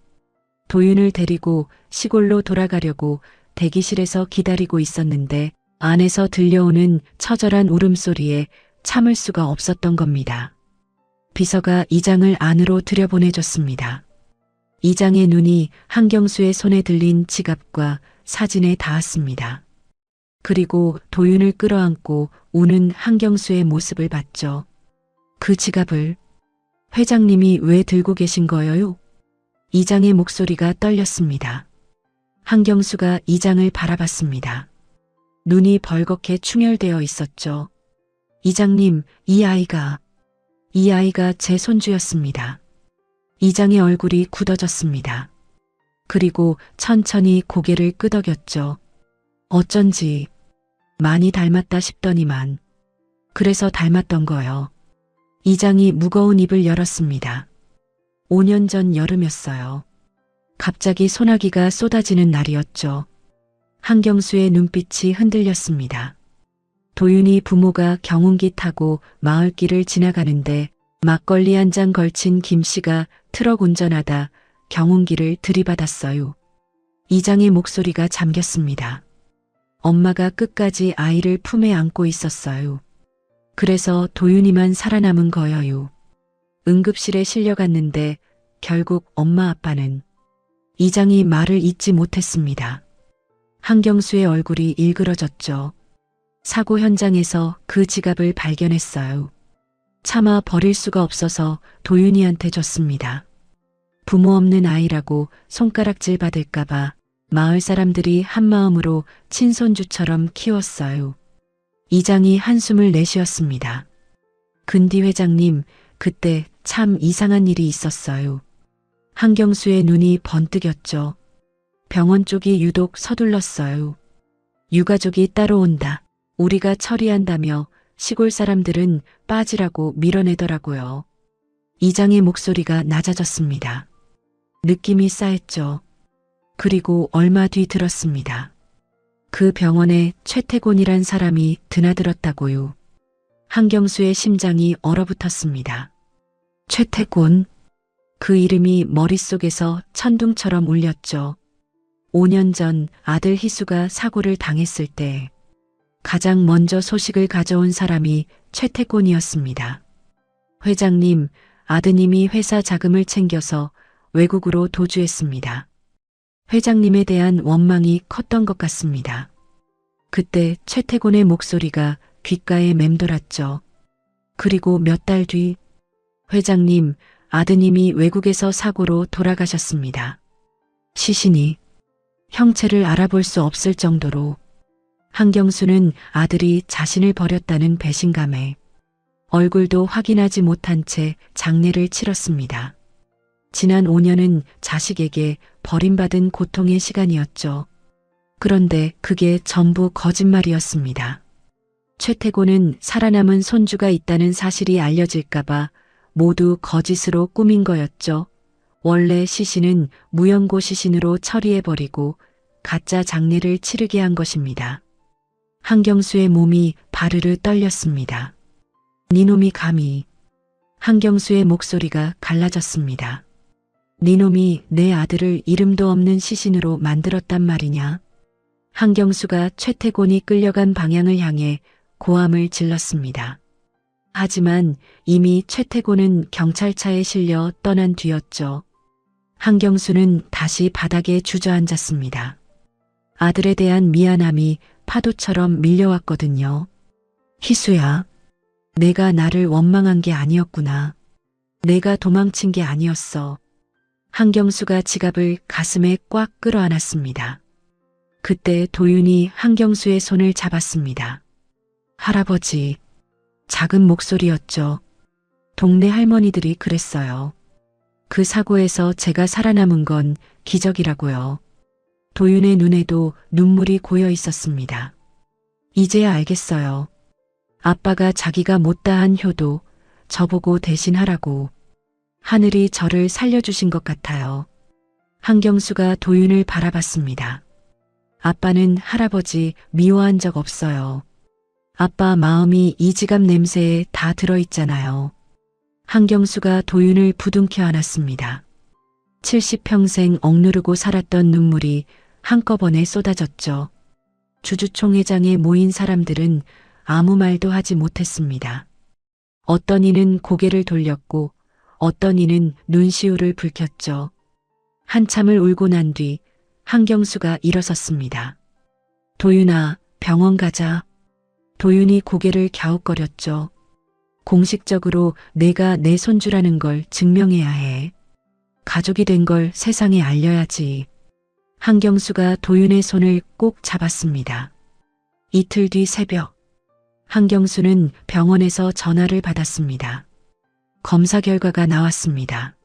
도윤을 데리고 시골로 돌아가려고 대기실에서 기다리고 있었는데 안에서 들려오는 처절한 울음소리에 참을 수가 없었던 겁니다. 비서가 이장을 안으로 들여보내줬습니다. 이장의 눈이 한경수의 손에 들린 지갑과 사진에 닿았습니다. 그리고 도윤을 끌어안고 우는 한경수의 모습을 봤죠. 그 지갑을 회장님이 왜 들고 계신 거예요? 이장의 목소리가 떨렸습니다. 한경수가 이장을 바라봤습니다. 눈이 벌겋게 충혈되어 있었죠. 이장님, 이 아이가 제 손주였습니다. 이장의 얼굴이 굳어졌습니다. 그리고 천천히 고개를 끄덕였죠. 어쩐지 많이 닮았다 싶더니만 그래서 닮았던 거요. 이장이 무거운 입을 열었습니다. 5년 전 여름이었어요. 갑자기 소나기가 쏟아지는 날이었죠. 한경수의 눈빛이 흔들렸습니다. 도윤이 부모가 경운기 타고 마을길을 지나가는데 막걸리 한 잔 걸친 김씨가 트럭 운전하다 경운기를 들이받았어요. 이장의 목소리가 잠겼습니다. 엄마가 끝까지 아이를 품에 안고 있었어요. 그래서 도윤이만 살아남은 거예요. 응급실에 실려갔는데 결국 엄마 아빠는 이장이 말을 잇지 못했습니다. 한경수의 얼굴이 일그러졌죠. 사고 현장에서 그 지갑을 발견했어요. 차마 버릴 수가 없어서 도윤이한테 줬습니다. 부모 없는 아이라고 손가락질 받을까봐 마을 사람들이 한마음으로 친손주처럼 키웠어요. 이장이 한숨을 내쉬었습니다. 근디 회장님, 그때 참 이상한 일이 있었어요. 한경수의 눈이 번뜩였죠. 병원 쪽이 유독 서둘렀어요. 유가족이 따로 온다. 우리가 처리한다며 시골 사람들은 빠지라고 밀어내더라고요. 이장의 목소리가 낮아졌습니다. 느낌이 싸했죠. 그리고 얼마 뒤 들었습니다. 그 병원에 최태곤이란 사람이 드나들었다고요. 한경수의 심장이 얼어붙었습니다. 최태곤. 그 이름이 머릿속에서 천둥처럼 울렸죠. 5년 전 아들 희수가 사고를 당했을 때 가장 먼저 소식을 가져온 사람이 최태곤이었습니다. 회장님, 아드님이 회사 자금을 챙겨서 외국으로 도주했습니다. 회장님에 대한 원망이 컸던 것 같습니다. 그때 최태곤의 목소리가 귓가에 맴돌았죠. 그리고 몇 달 뒤, 회장님, 아드님이 외국에서 사고로 돌아가셨습니다. 시신이 형체를 알아볼 수 없을 정도로. 한경수는 아들이 자신을 버렸다는 배신감에 얼굴도 확인하지 못한 채 장례를 치렀습니다. 지난 5년은 자식에게 버림받은 고통의 시간이었죠. 그런데 그게 전부 거짓말이었습니다. 최태곤은 살아남은 손주가 있다는 사실이 알려질까봐 모두 거짓으로 꾸민 거였죠. 원래 시신은 무연고 시신으로 처리해버리고 가짜 장례를 치르게 한 것입니다. 한경수의 몸이 바르르 떨렸습니다. 니놈이 감히. 한경수의 목소리가 갈라졌습니다. 니놈이 내 아들을 이름도 없는 시신으로 만들었단 말이냐. 한경수가 최태곤이 끌려간 방향을 향해 고함을 질렀습니다. 하지만 이미 최태곤은 경찰차에 실려 떠난 뒤였죠. 한경수는 다시 바닥에 주저앉았습니다. 아들에 대한 미안함이 파도처럼 밀려왔거든요. 희수야, 내가 나를 원망한 게 아니었구나. 내가 도망친 게 아니었어. 한경수가 지갑을 가슴에 꽉 끌어안았습니다. 그때 도윤이 한경수의 손을 잡았습니다. 할아버지. 작은 목소리였죠. 동네 할머니들이 그랬어요. 그 사고에서 제가 살아남은 건 기적이라고요. 도윤의 눈에도 눈물이 고여 있었습니다. 이제야 알겠어요. 아빠가 자기가 못다한 효도 저보고 대신 하라고. 하늘이 저를 살려주신 것 같아요. 한경수가 도윤을 바라봤습니다. 아빠는 할아버지 미워한 적 없어요. 아빠 마음이 이 지갑 냄새에 다 들어있잖아요. 한경수가 도윤을 부둥켜 안았습니다. 70평생 억누르고 살았던 눈물이 한꺼번에 쏟아졌죠. 주주총회장에 모인 사람들은 아무 말도 하지 못했습니다. 어떤 이는 고개를 돌렸고 어떤 이는 눈시울을 붉혔죠. 한참을 울고 난 뒤 한경수가 일어섰습니다. 도윤아, 병원 가자. 도윤이 고개를 갸웃거렸죠. 공식적으로 내가 내 손주라는 걸 증명해야 해. 가족이 된 걸 세상에 알려야지. 한경수가 도윤의 손을 꼭 잡았습니다. 이틀 뒤 새벽, 한경수는 병원에서 전화를 받았습니다. 검사 결과가 나왔습니다.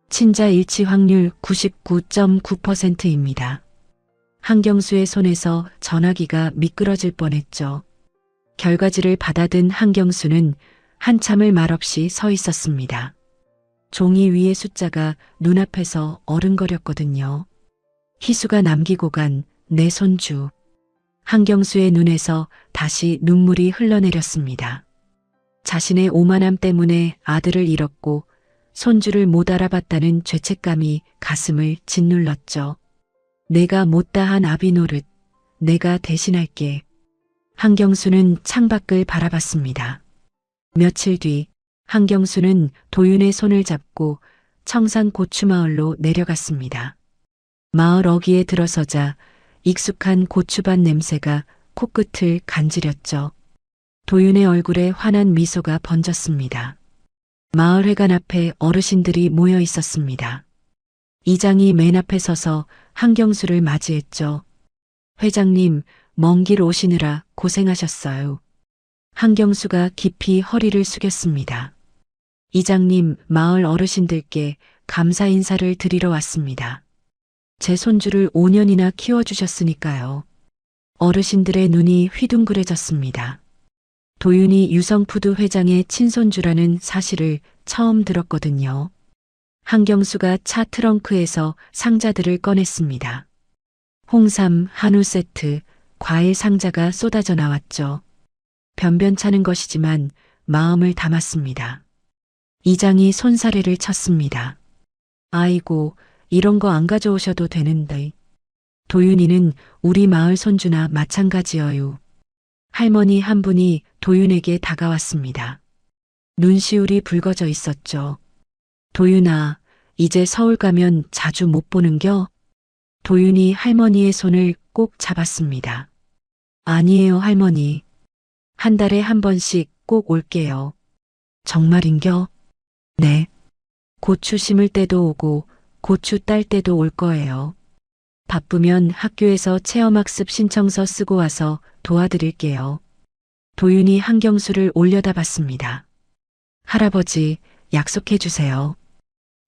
친자 일치 확률 99.9%입니다. 한경수의 손에서 전화기가 미끄러질 뻔했죠. 결과지를 받아든 한경수는 한참을 말없이 서 있었습니다. 종이 위의 숫자가 눈앞에서 어른거렸거든요. 희수가 남기고 간 내 손주. 한경수의 눈에서 다시 눈물이 흘러내렸습니다. 자신의 오만함 때문에 아들을 잃었고 손주를 못 알아봤다는 죄책감이 가슴을 짓눌렀죠. 내가 못다한 아비 노릇, 내가 대신할게. 한경수는 창밖을 바라봤습니다. 며칠 뒤 한경수는 도윤의 손을 잡고 청산 고추마을로 내려갔습니다. 마을 어귀에 들어서자 익숙한 고추밭 냄새가 코끝을 간지렸죠. 도윤의 얼굴에 환한 미소가 번졌습니다. 마을회관 앞에 어르신들이 모여 있었습니다. 이장이 맨 앞에 서서 한경수를 맞이했죠. 회장님, 먼 길 오시느라 고생하셨어요. 한경수가 깊이 허리를 숙였습니다. 이장님, 마을 어르신들께 감사 인사를 드리러 왔습니다. 제 손주를 5년이나 키워주셨으니까요. 어르신들의 눈이 휘둥그레졌습니다. 도윤이 유성푸드 회장의 친손주라는 사실을 처음 들었거든요. 한경수가 차 트렁크에서 상자들을 꺼냈습니다. 홍삼, 한우 세트, 과일 상자가 쏟아져 나왔죠. 변변찮은 것이지만 마음을 담았습니다. 이장이 손사래를 쳤습니다. 아이고, 이런 거 안 가져오셔도 되는데. 도윤이는 우리 마을 손주나 마찬가지여요. 할머니 한 분이 도윤에게 다가왔습니다. 눈시울이 붉어져 있었죠. 도윤아, 이제 서울 가면 자주 못 보는겨? 도윤이 할머니의 손을 꼭 잡았습니다. 아니에요, 할머니. 한 달에 한 번씩 꼭 올게요. 정말인겨? 네. 고추 심을 때도 오고 고추 딸 때도 올 거예요. 바쁘면 학교에서 체험학습 신청서 쓰고 와서 도와드릴게요. 도윤이 한경수를 올려다봤습니다. 할아버지, 약속해 주세요.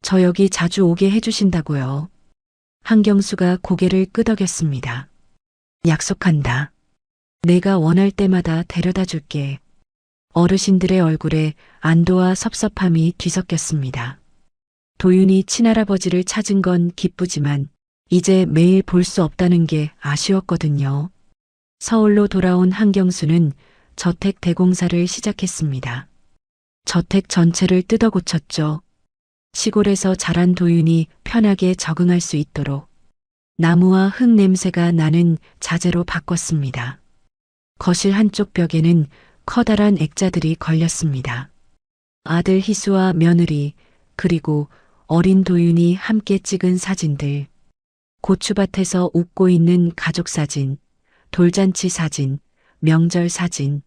저 여기 자주 오게 해주신다고요. 한경수가 고개를 끄덕였습니다. 약속한다. 내가 원할 때마다 데려다 줄게. 어르신들의 얼굴에 안도와 섭섭함이 뒤섞였습니다. 도윤이 친할아버지를 찾은 건 기쁘지만 이제 매일 볼 수 없다는 게 아쉬웠거든요. 서울로 돌아온 한경수는 저택 대공사를 시작했습니다. 저택 전체를 뜯어 고쳤죠. 시골에서 자란 도윤이 편하게 적응할 수 있도록 나무와 흙 냄새가 나는 자재로 바꿨습니다. 거실 한쪽 벽에는 커다란 액자들이 걸렸습니다. 아들 희수와 며느리, 그리고 어린 도윤이 함께 찍은 사진들, 고추밭에서 웃고 있는 가족 사진, 돌잔치 사진, 명절 사진.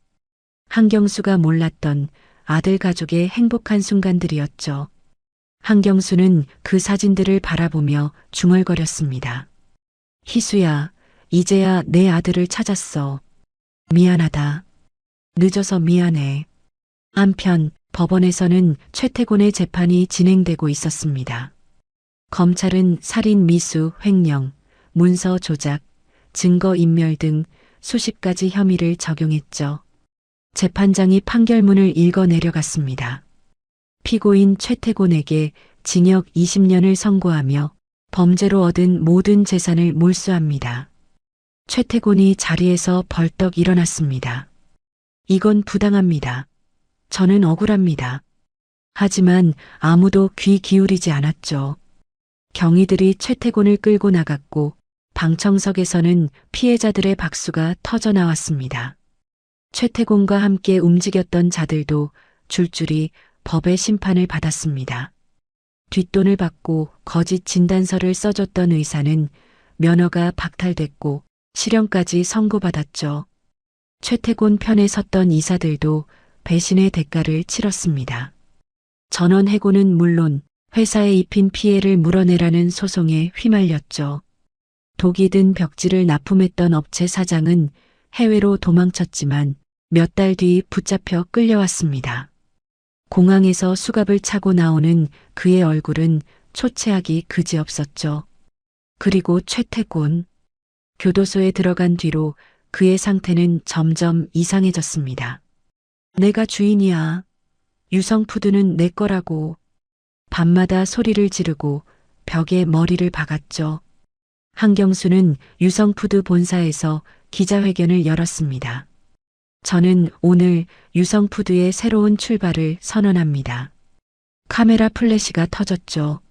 한경수가 몰랐던 아들 가족의 행복한 순간들이었죠. 한경수는 그 사진들을 바라보며 중얼거렸습니다. 희수야, 이제야 내 아들을 찾았어. 미안하다. 늦어서 미안해. 한편 법원에서는 최태곤의 재판이 진행되고 있었습니다. 검찰은 살인 미수, 횡령, 문서 조작, 증거 인멸 등 수십 가지 혐의를 적용했죠. 재판장이 판결문을 읽어 내려갔습니다. 피고인 최태곤에게 징역 20년을 선고하며 범죄로 얻은 모든 재산을 몰수합니다. 최태곤이 자리에서 벌떡 일어났습니다. 이건 부당합니다. 저는 억울합니다. 하지만 아무도 귀 기울이지 않았죠. 경위들이 최태곤을 끌고 나갔고 방청석에서는 피해자들의 박수가 터져 나왔습니다. 최태곤과 함께 움직였던 자들도 줄줄이 법의 심판을 받았습니다. 뒷돈을 받고 거짓 진단서를 써줬던 의사는 면허가 박탈됐고 실형까지 선고받았죠. 최태곤 편에 섰던 이사들도 배신의 대가를 치렀습니다. 전원해고는 물론 회사에 입힌 피해를 물어내라는 소송에 휘말렸죠. 독이 든 벽지를 납품했던 업체 사장은 해외로 도망쳤지만 몇 달 뒤 붙잡혀 끌려왔습니다. 공항에서 수갑을 차고 나오는 그의 얼굴은 초췌하기 그지없었죠. 그리고 최태곤. 교도소에 들어간 뒤로 그의 상태는 점점 이상해졌습니다. 내가 주인이야. 유성푸드는 내 거라고. 밤마다 소리를 지르고 벽에 머리를 박았죠. 한경수는 유성푸드 본사에서 기자회견을 열었습니다. 저는 오늘 유성푸드의 새로운 출발을 선언합니다. 카메라 플래시가 터졌죠.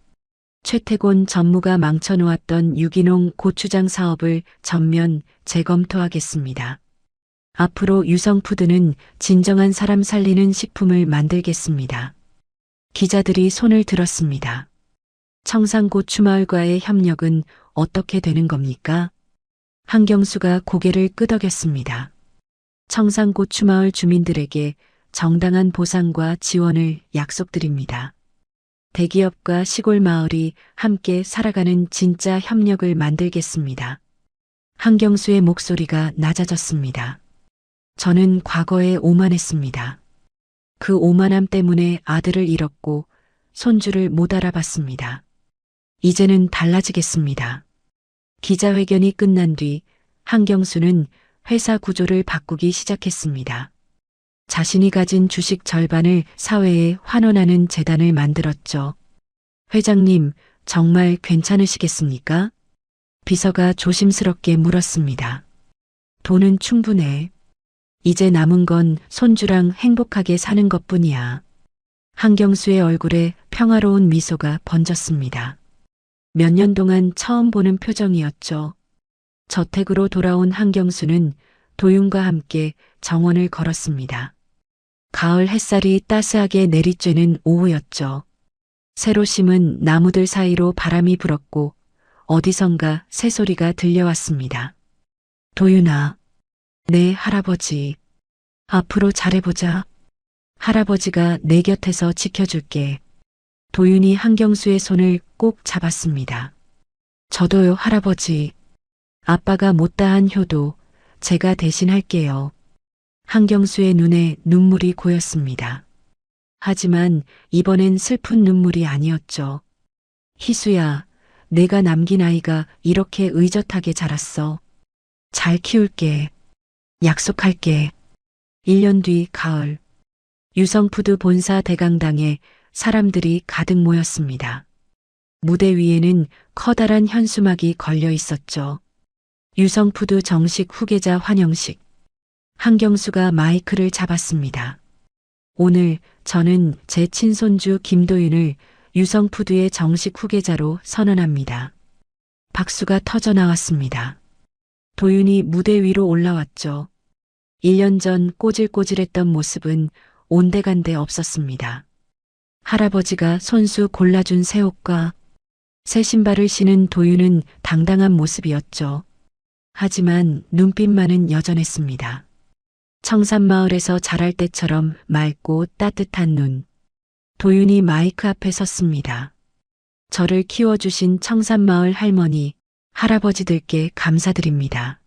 최태곤 전무가 망쳐놓았던 유기농 고추장 사업을 전면 재검토하겠습니다. 앞으로 유성푸드는 진정한 사람 살리는 식품을 만들겠습니다. 기자들이 손을 들었습니다. 청산고추마을과의 협력은 어떻게 되는 겁니까? 한경수가 고개를 끄덕였습니다. 청산고추마을 주민들에게 정당한 보상과 지원을 약속드립니다. 대기업과 시골 마을이 함께 살아가는 진짜 협력을 만들겠습니다. 한경수의 목소리가 낮아졌습니다. 저는 과거에 오만했습니다. 그 오만함 때문에 아들을 잃었고 손주를 못 알아봤습니다. 이제는 달라지겠습니다. 기자회견이 끝난 뒤 한경수는 회사 구조를 바꾸기 시작했습니다. 자신이 가진 주식 절반을 사회에 환원하는 재단을 만들었죠. 회장님, 정말 괜찮으시겠습니까? 비서가 조심스럽게 물었습니다. 돈은 충분해. 이제 남은 건 손주랑 행복하게 사는 것뿐이야. 한경수의 얼굴에 평화로운 미소가 번졌습니다. 몇 년 동안 처음 보는 표정이었죠. 저택으로 돌아온 한경수는 도윤과 함께 정원을 걸었습니다. 가을 햇살이 따스하게 내리쬐는 오후였죠. 새로 심은 나무들 사이로 바람이 불었고 어디선가 새소리가 들려왔습니다. 도윤아, 네 할아버지. 앞으로 잘해보자. 할아버지가 내 곁에서 지켜줄게. 도윤이 한경수의 손을 꼭 잡았습니다. 저도요 할아버지. 아빠가 못다한 효도 제가 대신 할게요. 한경수의 눈에 눈물이 고였습니다. 하지만 이번엔 슬픈 눈물이 아니었죠. 희수야, 내가 남긴 아이가 이렇게 의젓하게 자랐어. 잘 키울게. 약속할게. 1년 뒤 가을. 유성푸드 본사 대강당에 사람들이 가득 모였습니다. 무대 위에는 커다란 현수막이 걸려 있었죠. 유성푸드 정식 후계자 환영식. 한경수가 마이크를 잡았습니다. 오늘 저는 제 친손주 김도윤을 유성푸드의 정식 후계자로 선언합니다. 박수가 터져 나왔습니다. 도윤이 무대 위로 올라왔죠. 1년 전 꼬질꼬질했던 모습은 온데간데 없었습니다. 할아버지가 손수 골라준 새 옷과 새 신발을 신은 도윤은 당당한 모습이었죠. 하지만 눈빛만은 여전했습니다. 청산마을에서 자랄 때처럼 맑고 따뜻한 눈. 도윤이 마이크 앞에 섰습니다. 저를 키워주신 청산마을 할머니, 할아버지들께 감사드립니다.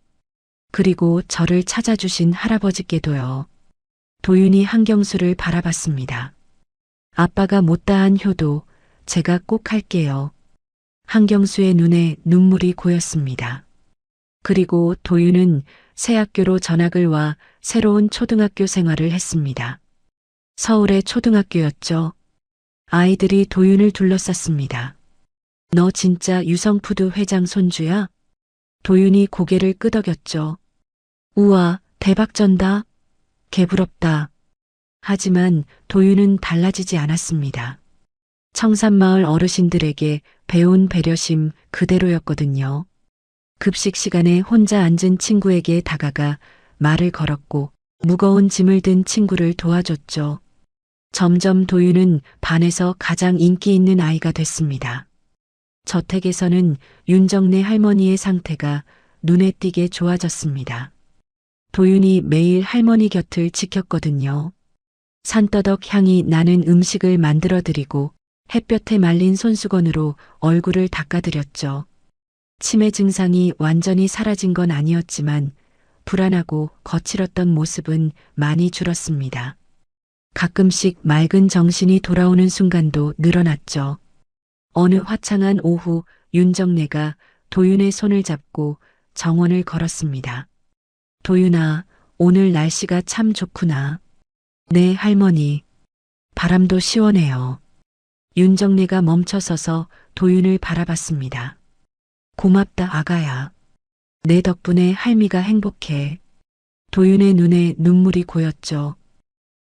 그리고 저를 찾아주신 할아버지께도요. 도윤이 한경수를 바라봤습니다. 아빠가 못다한 효도 제가 꼭 할게요. 한경수의 눈에 눈물이 고였습니다. 그리고 도윤은 새 학교로 전학을 와 새로운 초등학교 생활을 했습니다. 서울의 초등학교였죠. 아이들이 도윤을 둘러쌌습니다. 너 진짜 유성푸드 회장 손주야? 도윤이 고개를 끄덕였죠. 우와, 대박전다. 개부럽다. 하지만 도윤은 달라지지 않았습니다. 청산마을 어르신들에게 배운 배려심 그대로였거든요. 급식 시간에 혼자 앉은 친구에게 다가가 말을 걸었고 무거운 짐을 든 친구를 도와줬죠. 점점 도윤은 반에서 가장 인기 있는 아이가 됐습니다. 저택에서는 윤정네 할머니의 상태가 눈에 띄게 좋아졌습니다. 도윤이 매일 할머니 곁을 지켰거든요. 산더덕 향이 나는 음식을 만들어드리고 햇볕에 말린 손수건으로 얼굴을 닦아드렸죠. 치매 증상이 완전히 사라진 건 아니었지만 불안하고 거칠었던 모습은 많이 줄었습니다. 가끔씩 맑은 정신이 돌아오는 순간도 늘어났죠. 어느 화창한 오후 윤정네가 도윤의 손을 잡고 정원을 걸었습니다. 도윤아, 오늘 날씨가 참 좋구나. 네, 할머니. 바람도 시원해요. 윤정네가 멈춰서서 도윤을 바라봤습니다. 고맙다, 아가야. 내 덕분에 할미가 행복해. 도윤의 눈에 눈물이 고였죠.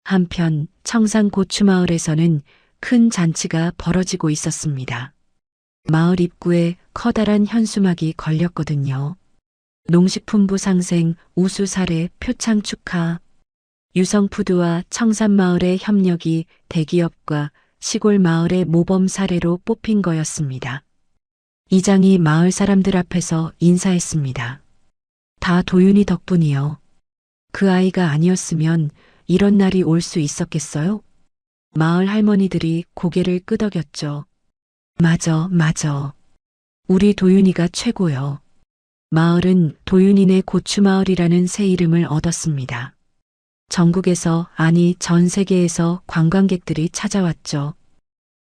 한편 청산고추마을에서는 큰 잔치가 벌어지고 있었습니다. 마을 입구에 커다란 현수막이 걸렸거든요. 농식품부 상생 우수 사례 표창 축하. 유성푸드와 청산마을의 협력이 대기업과 시골 마을의 모범 사례로 뽑힌 거였습니다. 이장이 마을 사람들 앞에서 인사했습니다. 다 도윤이 덕분이요. 그 아이가 아니었으면 이런 날이 올 수 있었겠어요? 마을 할머니들이 고개를 끄덕였죠. 맞아. 우리 도윤이가 최고요. 마을은 도윤이네 고추마을이라는 새 이름을 얻었습니다. 전국에서 아니 전 세계에서 관광객들이 찾아왔죠.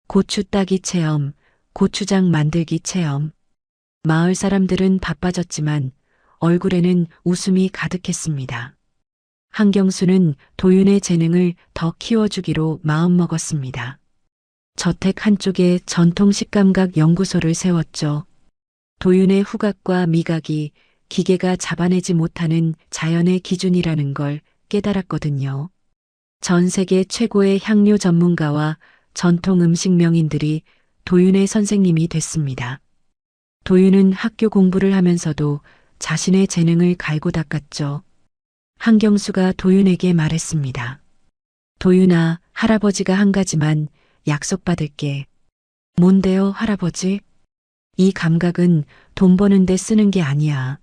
고추 따기 체험, 고추장 만들기 체험. 마을 사람들은 바빠졌지만 얼굴에는 웃음이 가득했습니다. 한경수는 도윤의 재능을 더 키워주기로 마음먹었습니다. 저택 한쪽에 전통 식감각 연구소를 세웠죠. 도윤의 후각과 미각이 기계가 잡아내지 못하는 자연의 기준이라는 걸 깨달았거든요. 전 세계 최고의 향료 전문가와 전통 음식 명인들이 도윤의 선생님이 됐습니다. 도윤은 학교 공부를 하면서도 자신의 재능을 갈고 닦았죠. 한경수가 도윤에게 말했습니다. 도윤아, 할아버지가 한 가지만 약속받을게. 뭔데요, 할아버지? 이 감각은 돈 버는 데 쓰는 게 아니야.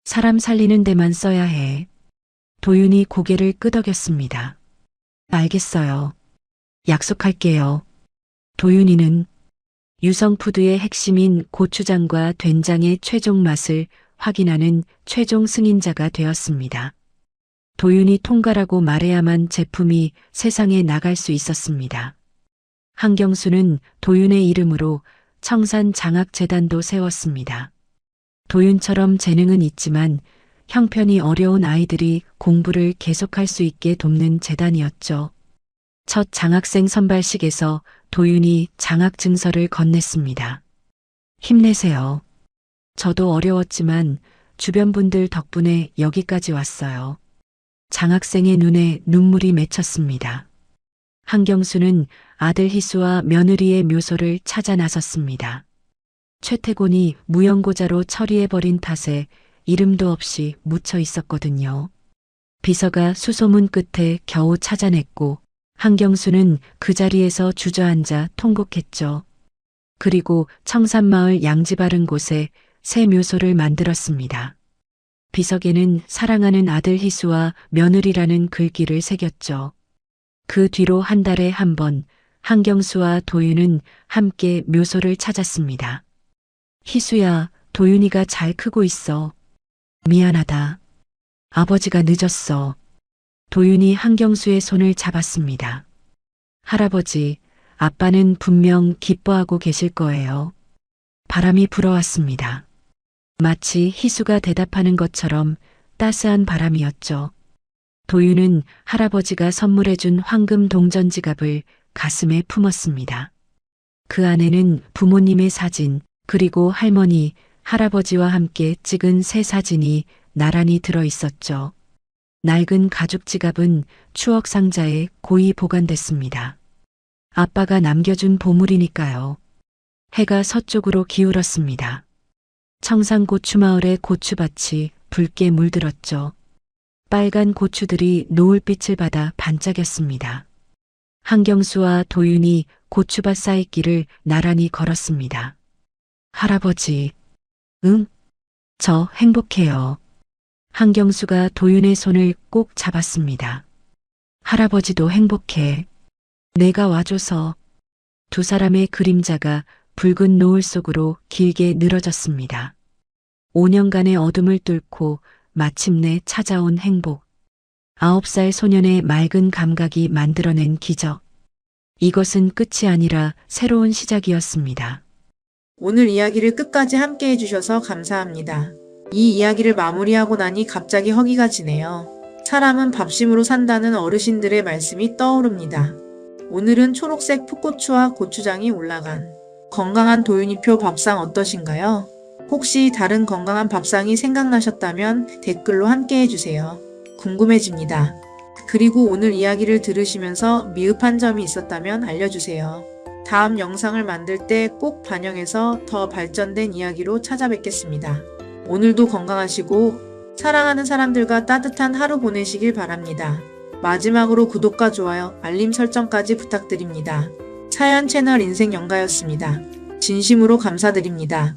사람 살리는 데만 써야 해. 도윤이 고개를 끄덕였습니다. 알겠어요. 약속할게요. 도윤이는 유성푸드의 핵심인 고추장과 된장의 최종 맛을 확인하는 최종 승인자가 되었습니다. 도윤이 통과라고 말해야만 제품이 세상에 나갈 수 있었습니다. 한경수는 도윤의 이름으로 청산장학재단도 세웠습니다. 도윤처럼 재능은 있지만 형편이 어려운 아이들이 공부를 계속할 수 있게 돕는 재단이었죠. 첫 장학생 선발식에서 도윤이 장학증서를 건넸습니다. 힘내세요. 저도 어려웠지만 주변 분들 덕분에 여기까지 왔어요. 장학생의 눈에 눈물이 맺혔습니다. 한경수는 아들 희수와 며느리의 묘소를 찾아 나섰습니다. 최태곤이 무연고자로 처리해버린 탓에 이름도 없이 묻혀 있었거든요. 비서가 수소문 끝에 겨우 찾아냈고 한경수는 그 자리에서 주저앉아 통곡했죠. 그리고 청산마을 양지 바른 곳에 새 묘소를 만들었습니다. 비석에는 사랑하는 아들 희수와 며느리라는 글귀를 새겼죠. 그 뒤로 한 달에 한 번 한경수와 도윤은 함께 묘소를 찾았습니다. 희수야, 도윤이가 잘 크고 있어. 미안하다. 아버지가 늦었어. 도윤이 한경수의 손을 잡았습니다. 할아버지, 아빠는 분명 기뻐하고 계실 거예요. 바람이 불어왔습니다. 마치 희수가 대답하는 것처럼 따스한 바람이었죠. 도윤은 할아버지가 선물해준 황금 동전 지갑을 가슴에 품었습니다. 그 안에는 부모님의 사진, 그리고 할머니, 할아버지와 함께 찍은 새 사진이 나란히 들어 있었죠. 낡은 가죽 지갑은 추억 상자에 고이 보관됐습니다. 아빠가 남겨준 보물이니까요. 해가 서쪽으로 기울었습니다. 청산고추마을의 고추밭이 붉게 물들었죠. 빨간 고추들이 노을빛을 받아 반짝였습니다. 한경수와 도윤이 고추밭 사이길을 나란히 걸었습니다. 할아버지, 응? 저 행복해요. 한경수가 도윤의 손을 꼭 잡았습니다. 할아버지도 행복해. 내가 와줘서. 두 사람의 그림자가 붉은 노을 속으로 길게 늘어졌습니다. 5년간의 어둠을 뚫고 마침내 찾아온 행복. 9살 소년의 맑은 감각이 만들어낸 기적. 이것은 끝이 아니라 새로운 시작이었습니다. 오늘 이야기를 끝까지 함께 해주셔서 감사합니다. 이 이야기를 마무리하고 나니 갑자기 허기가 지네요. 사람은 밥심으로 산다는 어르신들의 말씀이 떠오릅니다. 오늘은 초록색 풋고추와 고추장이 올라간 건강한 도윤이표 밥상 어떠신가요? 혹시 다른 건강한 밥상이 생각나셨다면 댓글로 함께 해주세요. 궁금해집니다. 그리고 오늘 이야기를 들으시면서 미흡한 점이 있었다면 알려주세요. 다음 영상을 만들 때 꼭 반영해서 더 발전된 이야기로 찾아뵙겠습니다. 오늘도 건강하시고 사랑하는 사람들과 따뜻한 하루 보내시길 바랍니다. 마지막으로 구독과 좋아요, 알림 설정까지 부탁드립니다. 사연 채널 인생영가였습니다. 진심으로 감사드립니다.